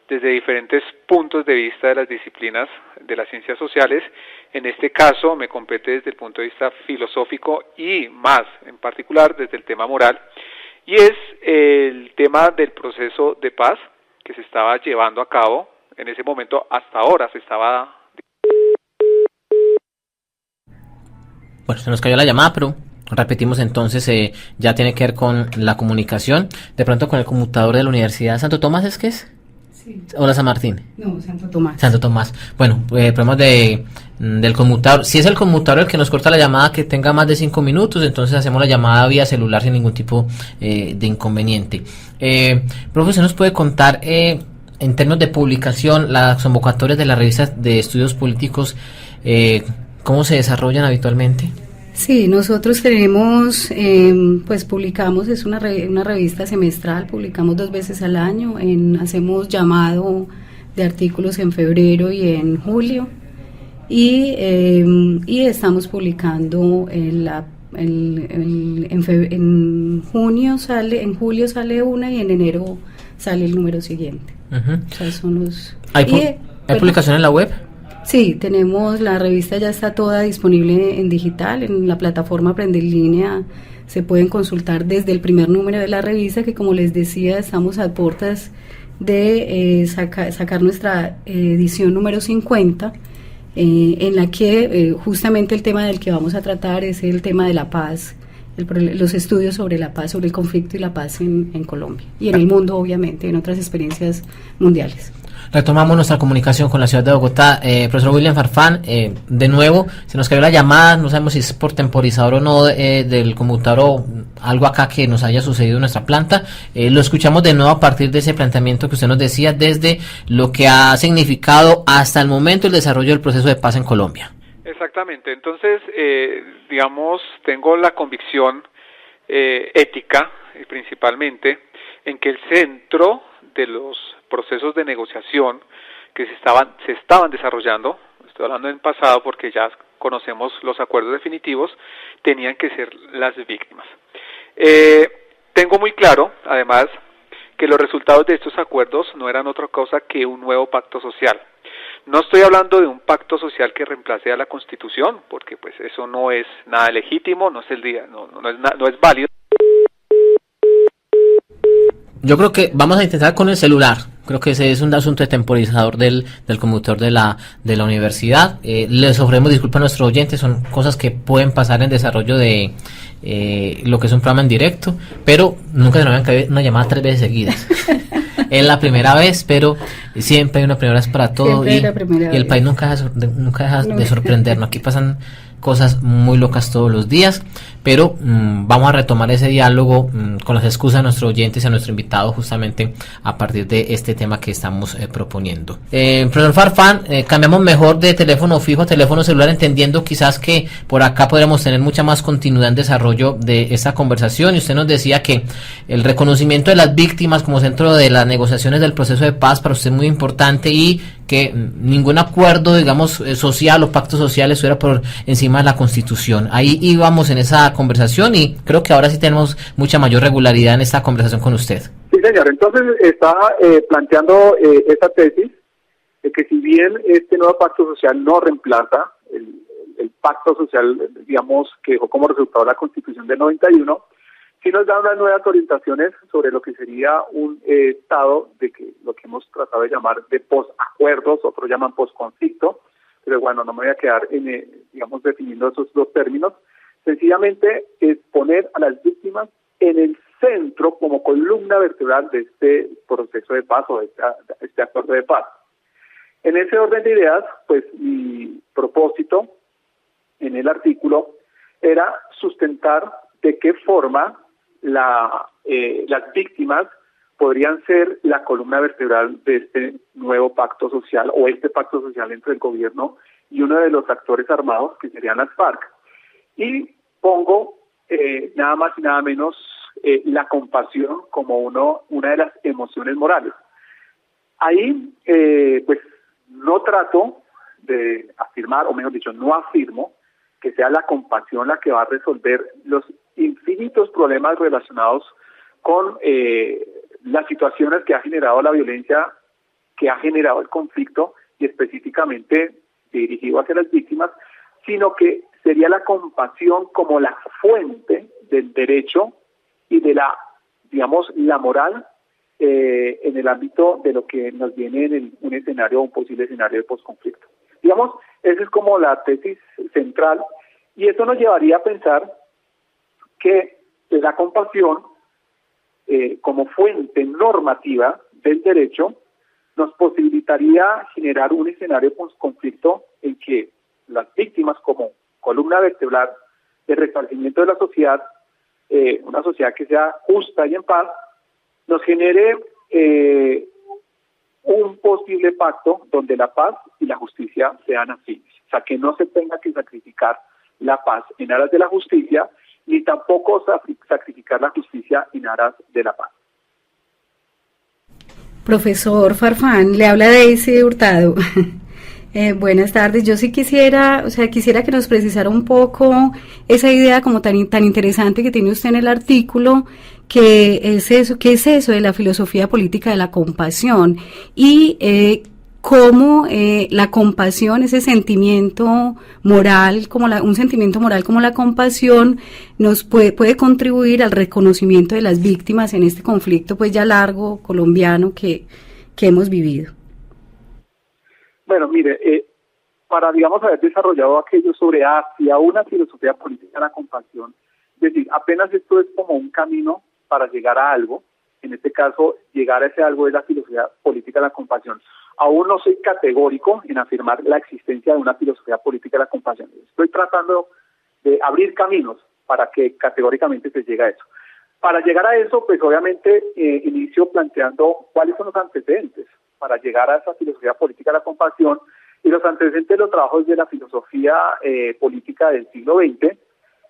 desde diferentes puntos de vista de las disciplinas de las ciencias sociales. En este caso me compete desde el punto de vista filosófico y más en particular desde el tema moral. y es el tema del proceso de paz que se estaba llevando a cabo en ese momento. Hasta ahora se estaba... Bueno, se nos cayó la llamada, pero repetimos entonces, ya tiene que ver con la comunicación, de pronto con el conmutador de la Universidad Santo Tomás, ¿es que es? Sí. ¿O San Martín? No, Santo Tomás. Santo Tomás. Bueno, problemas del conmutador. Si es el conmutador el que nos corta la llamada que tenga más de 5 minutos, entonces hacemos la llamada vía celular sin ningún tipo de inconveniente. Profe, ¿usted nos puede contar en términos de publicación las convocatorias de las revistas de estudios políticos, cómo se desarrollan habitualmente? Sí, nosotros tenemos, pues publicamos, es una revista semestral, publicamos 2 veces al año, hacemos llamado de artículos en febrero y en julio, y estamos publicando en julio sale una y en enero sale el número siguiente. O sea, son los... ¿Hay publicación en la web? Sí, tenemos, la revista ya está toda disponible en digital, en la plataforma Aprende en Línea se pueden consultar desde el primer número de la revista, que como les decía, estamos a puertas de sacar nuestra edición número 50, en la que justamente el tema del que vamos a tratar es el tema de la paz, los estudios sobre la paz, sobre el conflicto y la paz en Colombia y en el mundo, obviamente, en otras experiencias mundiales. Retomamos nuestra comunicación con la ciudad de Bogotá. Profesor William Farfán, de nuevo, se nos cayó la llamada, no sabemos si es por temporizador o no del conmutador o algo acá que nos haya sucedido en nuestra planta. Lo escuchamos de nuevo a partir de ese planteamiento que usted nos decía, desde lo que ha significado hasta el momento el desarrollo del proceso de paz en Colombia. Exactamente, entonces, digamos, tengo la convicción ética, principalmente, en que el centro de los procesos de negociación que se estaban desarrollando, estoy hablando en pasado porque ya conocemos los acuerdos definitivos, tenían que ser las víctimas. Tengo muy claro, además, que los resultados de estos acuerdos no eran otra cosa que un nuevo pacto social. No estoy hablando de un pacto social que reemplace a la Constitución, porque pues eso no es nada legítimo, no es válido. Yo creo que vamos a intentar con el celular. Creo que ese es un asunto de temporizador del conmutador de la universidad. Les ofrecemos disculpas a nuestros oyentes, son cosas que pueden pasar en desarrollo de lo que es un programa en directo, pero nunca se nos habían caído una llamada 3 veces seguidas. Es la primera vez, pero siempre hay una primera vez para todo, y el país nunca deja de sorprendernos. Aquí pasan cosas muy locas todos los días, pero vamos a retomar ese diálogo con las excusas de nuestros oyentes y a nuestro invitado, justamente a partir de este tema que estamos proponiendo. Profesor Farfán, cambiamos mejor de teléfono fijo a teléfono celular, entendiendo quizás que por acá podríamos tener mucha más continuidad en desarrollo de esta conversación, y usted nos decía que el reconocimiento de las víctimas como centro de las negociaciones del proceso de paz para usted es muy importante, y que ningún acuerdo, digamos, social o pacto social estuviera por encima de la Constitución. Ahí íbamos en esa conversación, y creo que ahora sí tenemos mucha mayor regularidad en esta conversación con usted. Sí, señor. Entonces estaba planteando esta tesis de que si bien este nuevo pacto social no reemplaza el pacto social, digamos, que dejó como resultado la Constitución del 91, sí nos da unas nuevas orientaciones sobre lo que sería un estado de que lo que hemos tratado de llamar de posacuerdos, otros llaman posconflicto, pero bueno, no me voy a quedar digamos, definiendo esos 2 términos. Sencillamente es poner a las víctimas en el centro como columna vertebral de este proceso de paz o de este acuerdo de paz. En ese orden de ideas, pues mi propósito en el artículo era sustentar de qué forma las víctimas podrían ser la columna vertebral de este nuevo pacto social, o este pacto social entre el gobierno y uno de los actores armados, que serían las FARC. Y pongo nada más y nada menos la compasión como una de las emociones morales. Ahí, pues, no trato de afirmar, o mejor dicho, no afirmo que sea la compasión la que va a resolver los infinitos problemas relacionados con las situaciones que ha generado la violencia, que ha generado el conflicto, y específicamente dirigido hacia las víctimas, sino que sería la compasión como la fuente del derecho y de la digamos, la moral en el ámbito de lo que nos viene en un escenario, un posible escenario de posconflicto. Digamos, esa es como la tesis central, y eso nos llevaría a pensar que la compasión, como fuente normativa del derecho, nos posibilitaría generar un escenario de posconflicto en que las víctimas, como columna vertebral de restablecimiento de la sociedad, una sociedad que sea justa y en paz, nos genere un posible pacto donde la paz y la justicia sean afines. O sea, que no se tenga que sacrificar la paz en aras de la justicia, ni tampoco sacrificar la justicia en aras de la paz. Profesor Farfán, le habla Daisy Hurtado. Buenas tardes. Yo sí quisiera que nos precisara un poco esa idea como tan interesante que tiene usted en el artículo, ¿qué es eso de la filosofía política de la compasión? Y cómo la compasión, ese sentimiento moral, un sentimiento moral como la compasión, nos puede contribuir al reconocimiento de las víctimas en este conflicto pues ya largo colombiano que hemos vivido. Bueno, mire, para, digamos, haber desarrollado aquello sobre hacia una filosofía política de la compasión, es decir, apenas esto es como un camino para llegar a algo, en este caso, llegar a ese algo es la filosofía política de la compasión. Aún no soy categórico en afirmar la existencia de una filosofía política de la compasión. Estoy tratando de abrir caminos para que categóricamente se llegue a eso. Para llegar a eso, pues obviamente inicio planteando cuáles son los antecedentes para llegar a esa filosofía política de la compasión, y los antecedentes los trabajos de la filosofía política del siglo XX,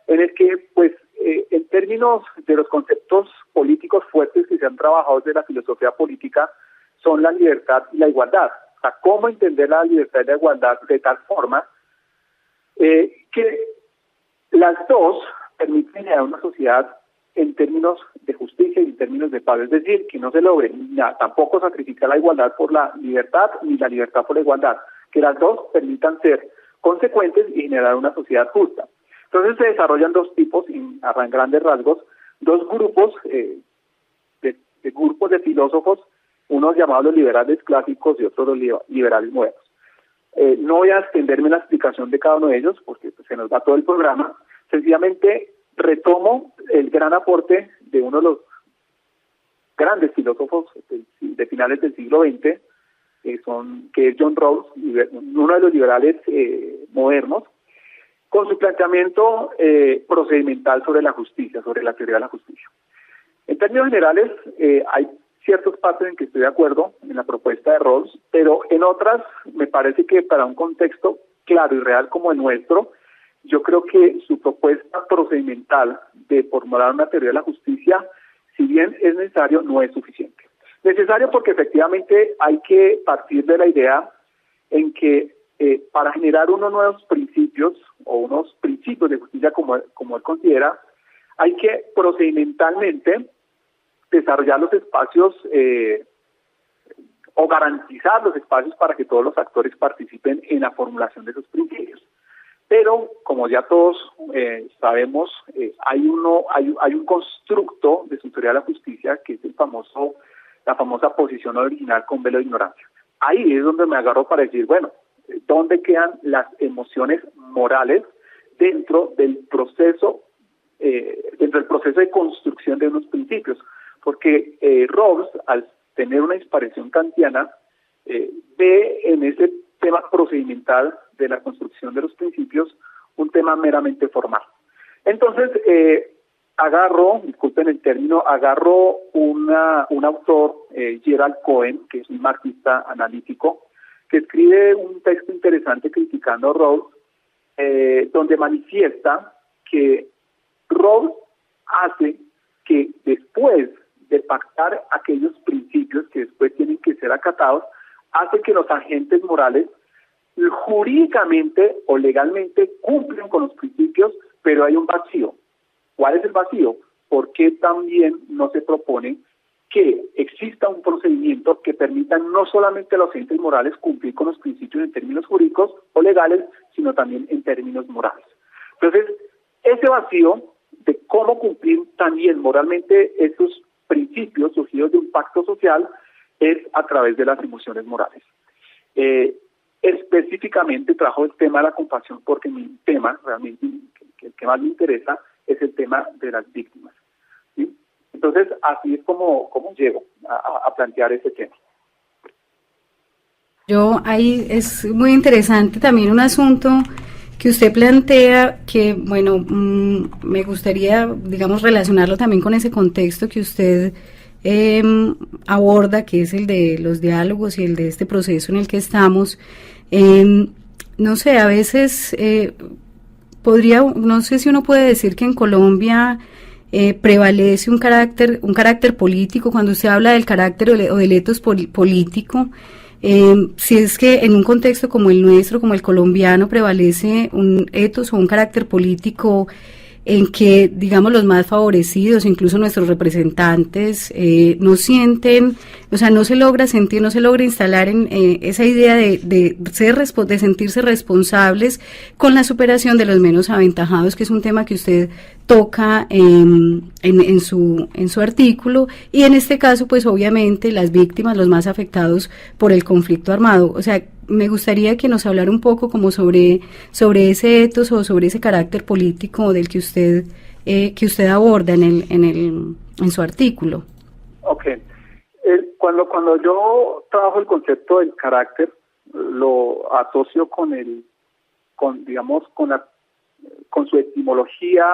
en el que, pues, en términos de los conceptos políticos fuertes que se han trabajado desde la filosofía política, son la libertad y la igualdad. O sea, cómo entender la libertad y la igualdad de tal forma que las dos permiten a una sociedad en términos de justicia y en términos de paz, es decir, que no se logre tampoco sacrificar la igualdad por la libertad ni la libertad por la igualdad, que las dos permitan ser consecuentes y generar una sociedad justa. Entonces se desarrollan dos tipos, a grandes rasgos, dos grupos grupos de filósofos, unos llamados los liberales clásicos y otros los liberales modernos. No voy a extenderme en la explicación de cada uno de ellos porque pues, se nos va todo el programa. Sencillamente retomo el gran aporte de uno de los grandes filósofos de finales del siglo XX, que es John Rawls, uno de los liberales modernos, con su planteamiento procedimental sobre la justicia, sobre la teoría de la justicia. En términos generales, hay ciertos pasos en que estoy de acuerdo en la propuesta de Rawls, pero en otras me parece que para un contexto claro y real como el nuestro, yo creo que su propuesta procedimental de formular una teoría de la justicia, si bien es necesario, no es suficiente. Necesario porque efectivamente hay que partir de la idea en que para generar unos nuevos principios o unos principios de justicia como él considera, hay que procedimentalmente desarrollar los espacios o garantizar los espacios para que todos los actores participen en la formulación de esos principios. Pero, como ya todos sabemos, hay un constructo de su teoría de la justicia que es la famosa posición original con velo de ignorancia. Ahí es donde me agarro para decir, bueno, ¿dónde quedan las emociones morales dentro del proceso de construcción de unos principios? Porque Rawls, al tener una inspiración kantiana, ve en ese tema procedimental de la construcción de los principios un tema meramente formal. Entonces, disculpen el término, un autor, Gerald Cohen, que es un marxista analítico, que escribe un texto interesante criticando a Rawls, donde manifiesta que Rawls hace que después de pactar aquellos principios que después tienen que ser acatados, hace que los agentes morales jurídicamente o legalmente cumplen con los principios, pero hay un vacío. ¿Cuál es el vacío? ¿Por qué también no se propone que exista un procedimiento que permita no solamente a los agentes morales cumplir con los principios en términos jurídicos o legales, sino también en términos morales? Entonces, ese vacío de cómo cumplir también moralmente esos principios principios surgidos de un pacto social es a través de las emociones morales. Específicamente trajo el tema de la compasión porque mi tema realmente el que más me interesa es el tema de las víctimas, ¿sí? Entonces así es como llego a plantear ese tema. Ahí es muy interesante también un asunto que usted plantea que, bueno, me gustaría, digamos, relacionarlo también con ese contexto que usted aborda, que es el de los diálogos y el de este proceso en el que estamos. No sé, a veces no sé si uno puede decir que en Colombia prevalece un carácter político, cuando usted habla del carácter o del etos político. Si es que en un contexto como el nuestro, como el colombiano, prevalece un etos o un carácter político en que, digamos, los más favorecidos, incluso nuestros representantes, no sienten, o sea, no se logra sentir, no se logra instalar en esa idea de sentirse responsables con la superación de los menos aventajados, que es un tema que usted toca en su artículo, y en este caso, pues obviamente las víctimas, los más afectados por el conflicto armado. O sea, me gustaría que nos hablara un poco como sobre ese etos o sobre ese carácter político del que usted aborda en su artículo. Okay. Cuando yo trabajo el concepto del carácter, lo asocio con su etimología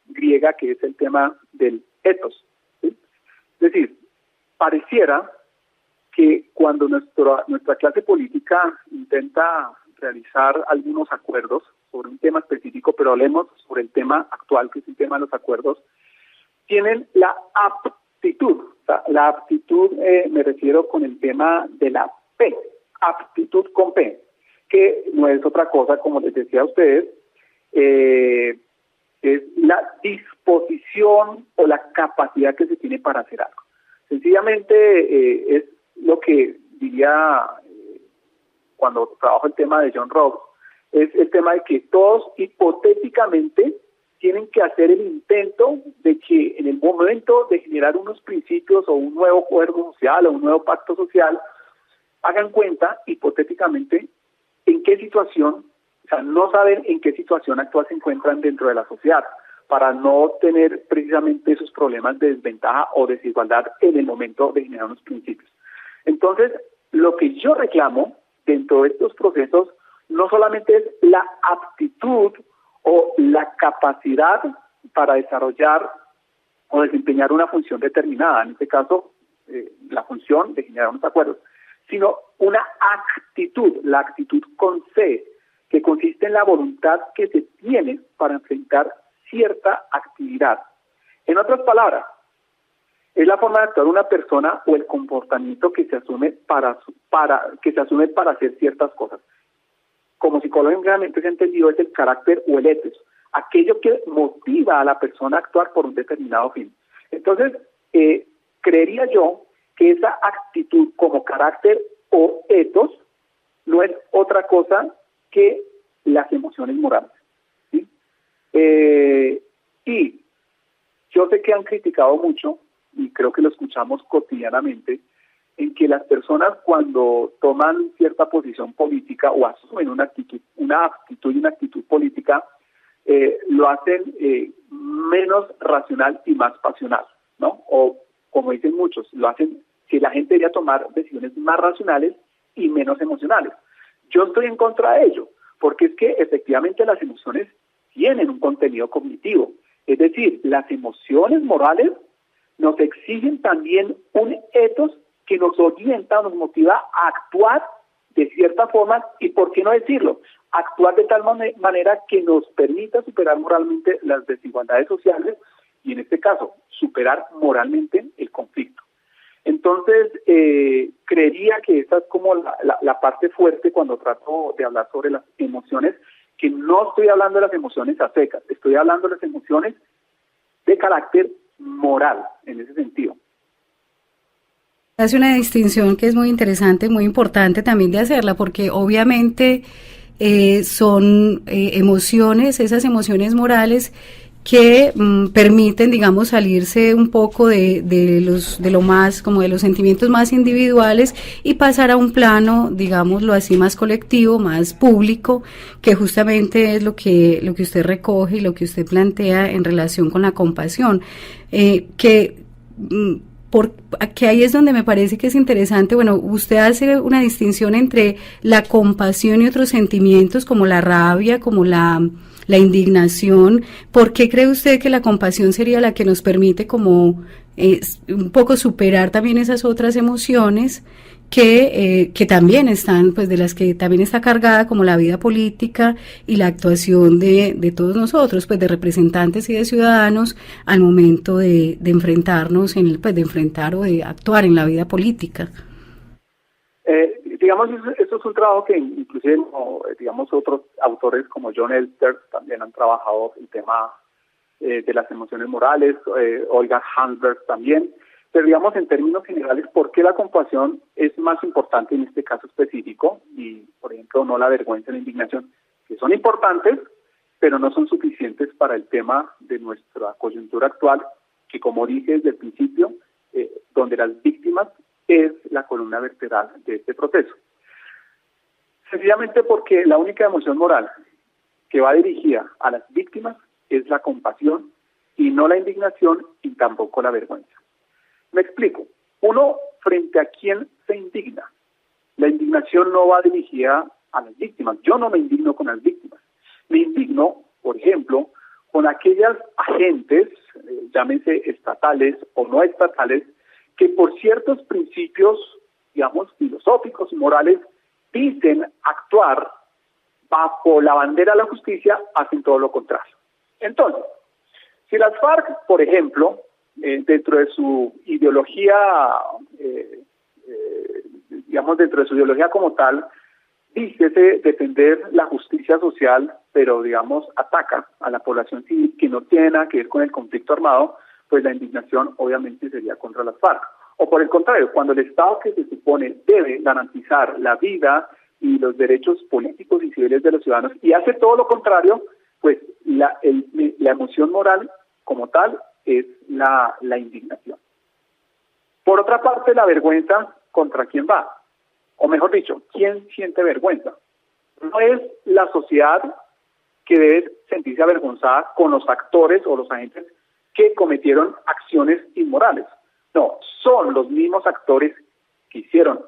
griega, que es el tema del ethos, ¿sí? Es decir, pareciera que cuando nuestra clase política intenta realizar algunos acuerdos sobre un tema específico, pero hablemos sobre el tema actual, que es el tema de los acuerdos, tienen la aptitud. O sea, la aptitud me refiero con el tema de la P, aptitud con P, que no es otra cosa, como les decía a ustedes, es la disposición o la capacidad que se tiene para hacer algo. Sencillamente es lo que diría cuando trabajo el tema de John Rawls, es el tema de que todos hipotéticamente tienen que hacer el intento de que en el momento de generar unos principios o un nuevo acuerdo social o un nuevo pacto social, hagan cuenta hipotéticamente en qué situación, o sea, no saben en qué situación actual se encuentran dentro de la sociedad, para no tener precisamente esos problemas de desventaja o desigualdad en el momento de generar unos principios. Entonces, lo que yo reclamo dentro de estos procesos no solamente es la aptitud o la capacidad para desarrollar o desempeñar una función determinada, en este caso la función de generar unos acuerdos, sino una actitud, la actitud con C, que consiste en la voluntad que se tiene para enfrentar cierta actividad. En otras palabras, es la forma de actuar una persona o el comportamiento que se asume para hacer ciertas cosas. Como psicológicamente se ha entendido, es el carácter o el ethos, aquello que motiva a la persona a actuar por un determinado fin. Entonces, creería yo que esa actitud como carácter o ethos no es otra cosa que las emociones morales, ¿sí? Y yo sé que han criticado mucho, y creo que lo escuchamos cotidianamente, en que las personas cuando toman cierta posición política o asumen una aptitud y una actitud política, lo hacen menos racional y más pasional, ¿no? O como dicen muchos, lo hacen que la gente debería tomar decisiones más racionales y menos emocionales. Yo estoy en contra de ello, porque es que efectivamente las emociones tienen un contenido cognitivo, es decir, las emociones morales nos exigen también un ethos que nos orienta, nos motiva a actuar de cierta forma y, ¿por qué no decirlo?, actuar de tal manera que nos permita superar moralmente las desigualdades sociales y, en este caso, superar moralmente el conflicto. Entonces, creería que esa es como la parte fuerte cuando trato de hablar sobre las emociones, que no estoy hablando de las emociones a secas, estoy hablando de las emociones de carácter moral, en ese sentido. Hace una distinción que es muy interesante, muy importante también de hacerla, porque obviamente son emociones, esas emociones morales que permiten, digamos, salirse un poco de lo más, como de los sentimientos más individuales y pasar a un plano, digámoslo así, más colectivo, más público, que justamente es lo que usted recoge y lo que usted plantea en relación con la compasión, que ahí es donde me parece que es interesante. Bueno, usted hace una distinción entre la compasión y otros sentimientos como la rabia, como la indignación. ¿Por qué cree usted que la compasión sería la que nos permite como un poco superar también esas otras emociones que también están, pues de las que también está cargada como la vida política y la actuación de todos nosotros, pues de representantes y de ciudadanos al momento de enfrentarnos, de enfrentar o de actuar en la vida política? Digamos, esto es un trabajo que inclusive, digamos, otros autores como John Elster también han trabajado el tema de las emociones morales, Olga Hansberg también, pero digamos en términos generales, ¿por qué la compasión es más importante en este caso específico? Y, por ejemplo, no la vergüenza y la indignación, que son importantes, pero no son suficientes para el tema de nuestra coyuntura actual, que como dije desde el principio, donde las víctimas es la columna vertebral de este proceso. Sencillamente porque la única emoción moral que va dirigida a las víctimas es la compasión y no la indignación y tampoco la vergüenza. Me explico. Uno, frente a quién se indigna. La indignación no va dirigida a las víctimas. Yo no me indigno con las víctimas. Me indigno, por ejemplo, con aquellas agentes, llámense estatales o no estatales, que por ciertos principios, digamos, filosóficos y morales, dicen actuar bajo la bandera de la justicia, hacen todo lo contrario. Entonces, si las FARC, por ejemplo, dentro de su ideología, digamos, dentro de su ideología como tal, dice defender la justicia social, pero, digamos, ataca a la población civil que no tiene nada que ver con el conflicto armado, pues la indignación obviamente sería contra las FARC. O por el contrario, cuando el Estado que se supone debe garantizar la vida y los derechos políticos y civiles de los ciudadanos y hace todo lo contrario, pues la emoción moral como tal es la indignación. Por otra parte, la vergüenza, ¿contra quién va? O mejor dicho, ¿quién siente vergüenza? No es la sociedad que debe sentirse avergonzada con los actores o los agentes que cometieron acciones inmorales. No, son los mismos actores que hicieron,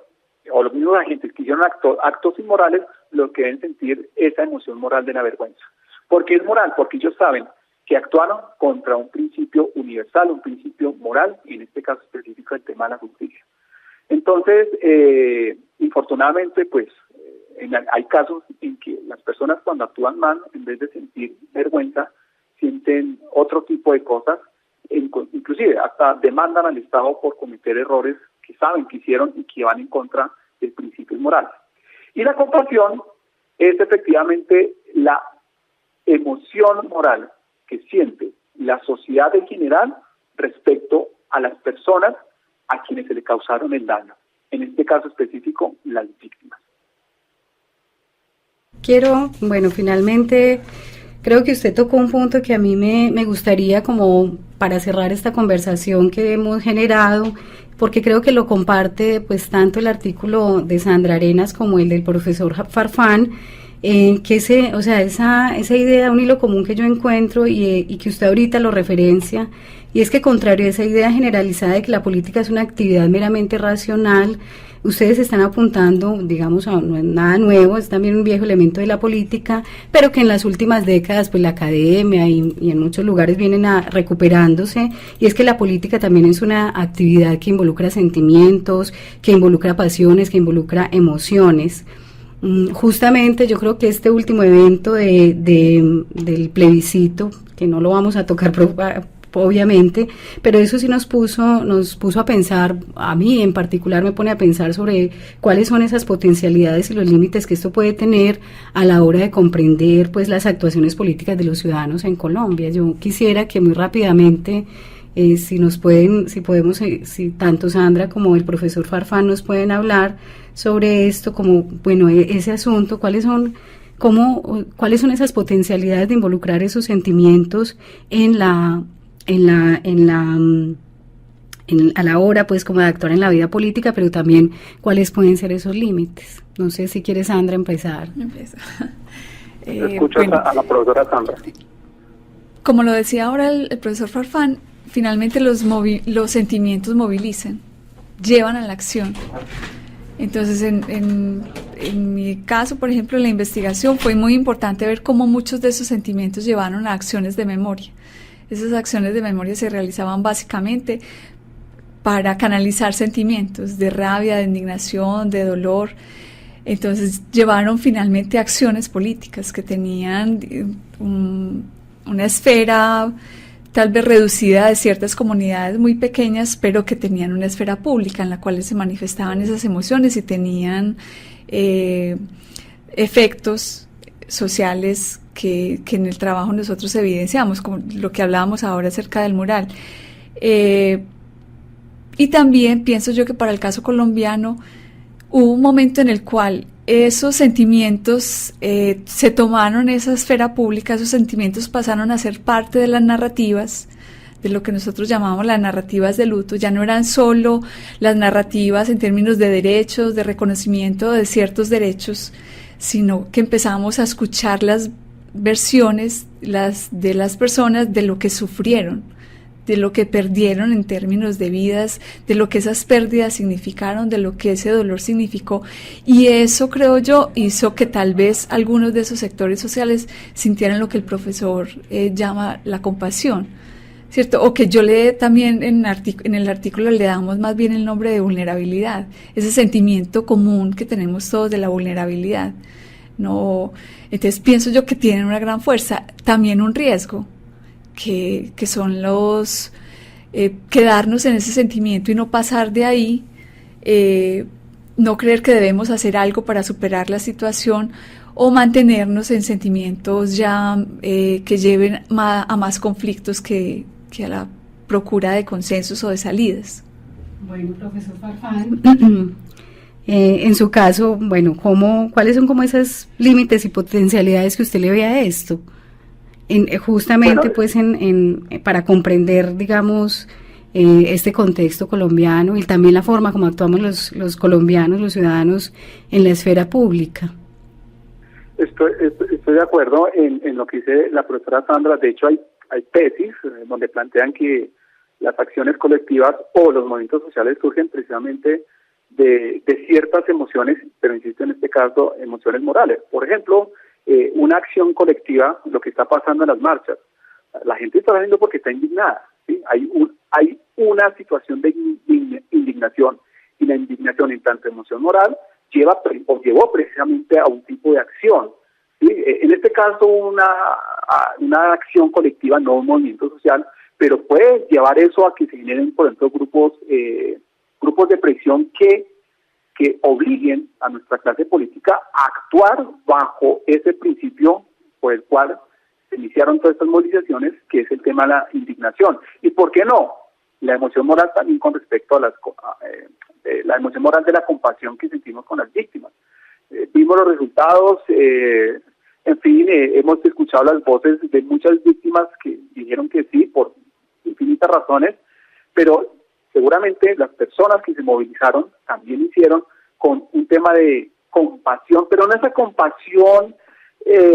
o los mismos agentes que hicieron actos inmorales, los que deben sentir esa emoción moral de la vergüenza. ¿Por qué es moral? Porque ellos saben que actuaron contra un principio universal, un principio moral, y en este caso específico el tema de la justicia. Entonces, infortunadamente, pues, hay casos en que las personas cuando actúan mal, en vez de sentir vergüenza, sienten otro tipo de cosas, inclusive hasta demandan al Estado por cometer errores que saben que hicieron y que van en contra de principios morales. Y la compasión es efectivamente la emoción moral que siente la sociedad en general respecto a las personas a quienes se le causaron el daño, en este caso específico, las víctimas. Finalmente, creo que usted tocó un punto que a mí me gustaría, como para cerrar esta conversación que hemos generado, porque creo que lo comparte pues tanto el artículo de Sandra Arenas como el del profesor Farfán, que esa idea, un hilo común que yo encuentro y que usted ahorita lo referencia, y es que contrario a esa idea generalizada de que la política es una actividad meramente racional, ustedes están apuntando, digamos, no es nada nuevo, es también un viejo elemento de la política, pero que en las últimas décadas, pues la academia y en muchos lugares vienen recuperándose, y es que la política también es una actividad que involucra sentimientos, que involucra pasiones, que involucra emociones. Justamente yo creo que este último evento del plebiscito, que no lo vamos a tocar obviamente, pero eso sí nos puso a pensar, a mí en particular me pone a pensar sobre cuáles son esas potencialidades y los límites que esto puede tener a la hora de comprender pues las actuaciones políticas de los ciudadanos en Colombia. Yo quisiera que muy rápidamente si tanto Sandra como el profesor Farfán nos pueden hablar sobre esto, como, bueno, ese asunto, cuáles son ¿cuáles son esas potencialidades de involucrar esos sentimientos a la hora, pues, como de actuar en la vida política, pero también cuáles pueden ser esos límites? No sé si quiere Sandra empezar. Escuchas a la profesora Sandra. Como lo decía ahora el profesor Farfán, finalmente los sentimientos movilizan, llevan a la acción. Entonces, en mi caso, por ejemplo, en la investigación fue muy importante ver cómo muchos de esos sentimientos llevaron a acciones de memoria. Esas acciones de memoria se realizaban básicamente para canalizar sentimientos de rabia, de indignación, de dolor. Entonces llevaron finalmente a acciones políticas que tenían una esfera tal vez reducida de ciertas comunidades muy pequeñas, pero que tenían una esfera pública en la cual se manifestaban esas emociones y tenían efectos sociales que en el trabajo nosotros evidenciamos, como lo que hablábamos ahora acerca del mural. Y también pienso yo que para el caso colombiano hubo un momento en el cual esos sentimientos se tomaron esa esfera pública, esos sentimientos pasaron a ser parte de las narrativas, de lo que nosotros llamamos las narrativas de luto. Ya no eran solo las narrativas en términos de derechos, de reconocimiento de ciertos derechos, sino que empezamos a escuchar las versiones de las personas de lo que sufrieron, de lo que perdieron en términos de vidas, de lo que esas pérdidas significaron, de lo que ese dolor significó. Y eso, creo yo, hizo que tal vez algunos de esos sectores sociales sintieran lo que el profesor llama la compasión, ¿cierto? O que yo también en el artículo le damos más bien el nombre de vulnerabilidad, ese sentimiento común que tenemos todos de la vulnerabilidad, ¿no? Entonces pienso yo que tienen una gran fuerza, también un riesgo, que son los quedarnos en ese sentimiento y no pasar de ahí, no creer que debemos hacer algo para superar la situación o mantenernos en sentimientos ya que lleven a más conflictos que a la procura de consensos o de salidas. Bueno, profesor Farfán, en su caso, bueno, ¿cuáles son como esos límites y potencialidades que usted le ve a esto? Justamente, bueno, pues para comprender, digamos, este contexto colombiano y también la forma como actuamos los colombianos, los ciudadanos en la esfera pública. Estoy de acuerdo en lo que dice la profesora Sandra. De hecho, hay tesis donde plantean que las acciones colectivas o los movimientos sociales surgen precisamente de ciertas emociones, pero insisto en este caso, emociones morales. Por ejemplo, una acción colectiva, lo que está pasando en las marchas. La gente está haciendo porque está indignada, ¿sí? Hay una situación de indignación, y la indignación en tanto emoción moral llevó precisamente a un tipo de acción, ¿sí? En este caso una acción colectiva, no un movimiento social, pero puede llevar eso a que se generen, por ejemplo, grupos de presión que obliguen a nuestra clase política a actuar bajo ese principio por el cual se iniciaron todas estas movilizaciones, que es el tema de la indignación. ¿Y por qué no? La emoción moral también con respecto a la emoción moral de la compasión que sentimos con las víctimas. Vimos los resultados, en fin, hemos escuchado las voces de muchas víctimas que dijeron que sí, por infinitas razones, pero seguramente las personas que se movilizaron también hicieron con un tema de compasión, pero no esa compasión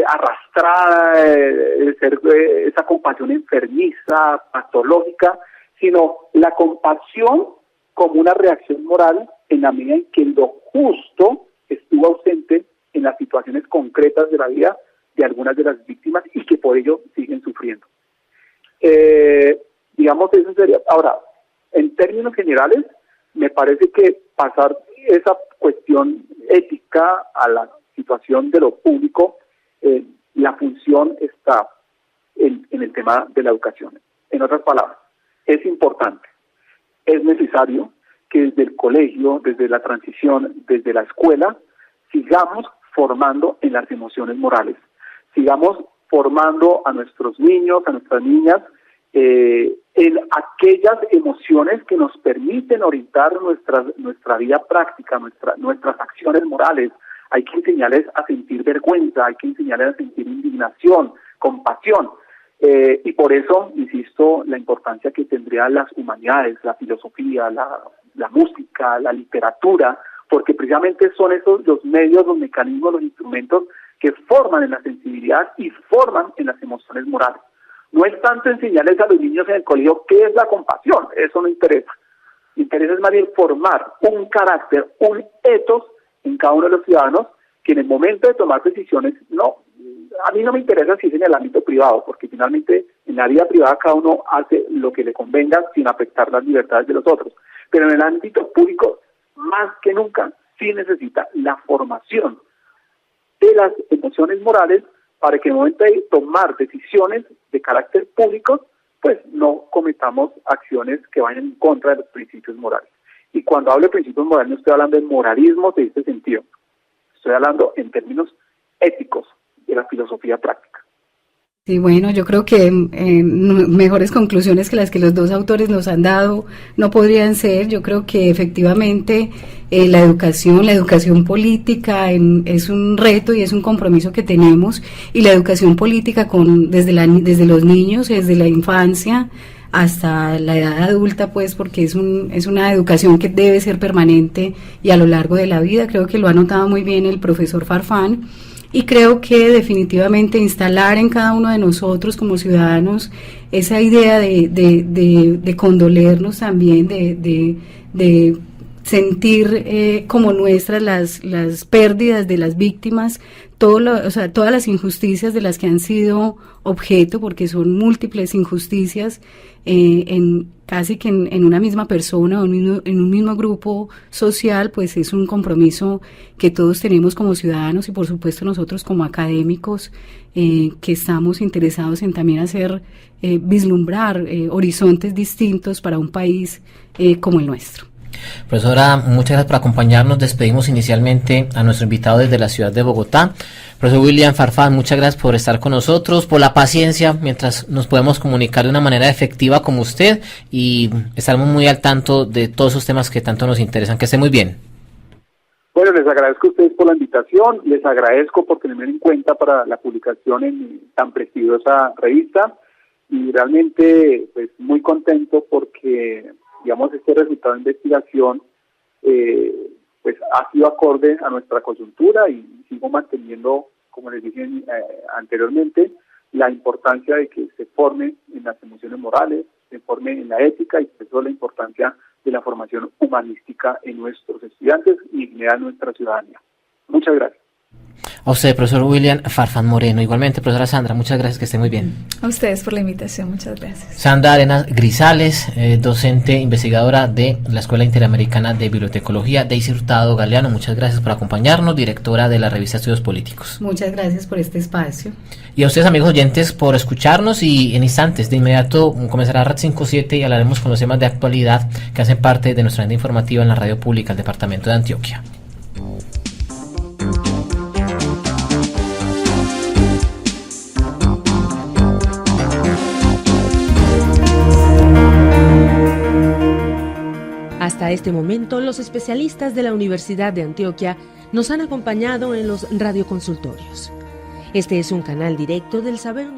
arrastrada, esa compasión enfermiza, patológica, sino la compasión como una reacción moral en la medida en que lo justo estuvo ausente en las situaciones concretas de la vida de algunas de las víctimas y que por ello siguen sufriendo. Digamos, eso sería. Ahora, en términos generales, me parece que pasar esa cuestión ética a la situación de lo público, la función está en el tema de la educación. En otras palabras, es importante, es necesario que desde el colegio, desde la transición, desde la escuela, sigamos formando en las emociones morales, sigamos formando a nuestros niños, a nuestras niñas, en aquellas emociones que nos permiten orientar nuestra vida práctica, nuestras acciones morales, Hay que enseñarles a sentir vergüenza, hay que enseñarles a sentir indignación, compasión. Y por eso, insisto, la importancia que tendrían las humanidades, la filosofía, la música, la literatura, porque precisamente son esos los medios, los mecanismos, los instrumentos que forman en la sensibilidad y forman en las emociones morales. No es tanto enseñarles a los niños en el colegio qué es la compasión, eso no interesa. Me interesa es más bien formar un carácter, un ethos en cada uno de los ciudadanos que en el momento de tomar decisiones, a mí no me interesa si es en el ámbito privado, porque finalmente en la vida privada cada uno hace lo que le convenga sin afectar las libertades de los otros. Pero en el ámbito público, más que nunca, sí necesita la formación de las emociones morales para que en el momento de tomar decisiones de carácter público, pues no cometamos acciones que vayan en contra de los principios morales. Y cuando hablo de principios morales no estoy hablando de moralismo de este sentido, estoy hablando en términos éticos de la filosofía práctica. Sí, bueno, yo creo que mejores conclusiones que las que los dos autores nos han dado no podrían ser. Yo creo que efectivamente la educación política es un reto y es un compromiso que tenemos, y la educación política desde los niños, desde la infancia hasta la edad adulta, pues, porque es una educación que debe ser permanente y a lo largo de la vida. Creo que lo ha notado muy bien el profesor Farfán. Y creo que definitivamente instalar en cada uno de nosotros como ciudadanos esa idea de condolernos también, de sentir como nuestras las pérdidas de las víctimas, todas las injusticias de las que han sido objeto, porque son múltiples injusticias casi que en una misma persona o en un mismo grupo social, pues es un compromiso que todos tenemos como ciudadanos y por supuesto nosotros como académicos que estamos interesados en también vislumbrar horizontes distintos para un país como el nuestro. Profesora, muchas gracias por acompañarnos. Despedimos inicialmente a nuestro invitado desde la ciudad de Bogotá. Profesor William Farfán, muchas gracias por estar con nosotros, por la paciencia mientras nos podemos comunicar de una manera efectiva como usted, y estamos muy al tanto de todos esos temas que tanto nos interesan. Que esté muy bien. Bueno, les agradezco a ustedes por la invitación, les agradezco por tenerme en cuenta para la publicación en tan prestigiosa revista, y realmente pues muy contento porque digamos este resultado de investigación pues ha sido acorde a nuestra coyuntura, y sigo manteniendo, como les dije anteriormente, la importancia de que se forme en las emociones morales, se forme en la ética, y por eso la importancia de la formación humanística en nuestros estudiantes y en general nuestra ciudadanía. Muchas gracias. A usted, profesor William Farfán Moreno. Igualmente, profesora Sandra, muchas gracias, que esté muy bien. A ustedes por la invitación, muchas gracias. Sandra Arenas Grisales, docente investigadora de la Escuela Interamericana de Bibliotecología. Daisy Hurtado Galeano, muchas gracias por acompañarnos, directora de la revista Estudios Políticos. Muchas gracias por este espacio. Y a ustedes, amigos oyentes, por escucharnos, y en instantes, de inmediato, comenzará Red 57 y hablaremos con los temas de actualidad que hacen parte de nuestra agenda informativa en la radio pública del departamento de Antioquia. Hasta este momento, los especialistas de la Universidad de Antioquia nos han acompañado en los radioconsultorios. Este es un canal directo del saber universitario.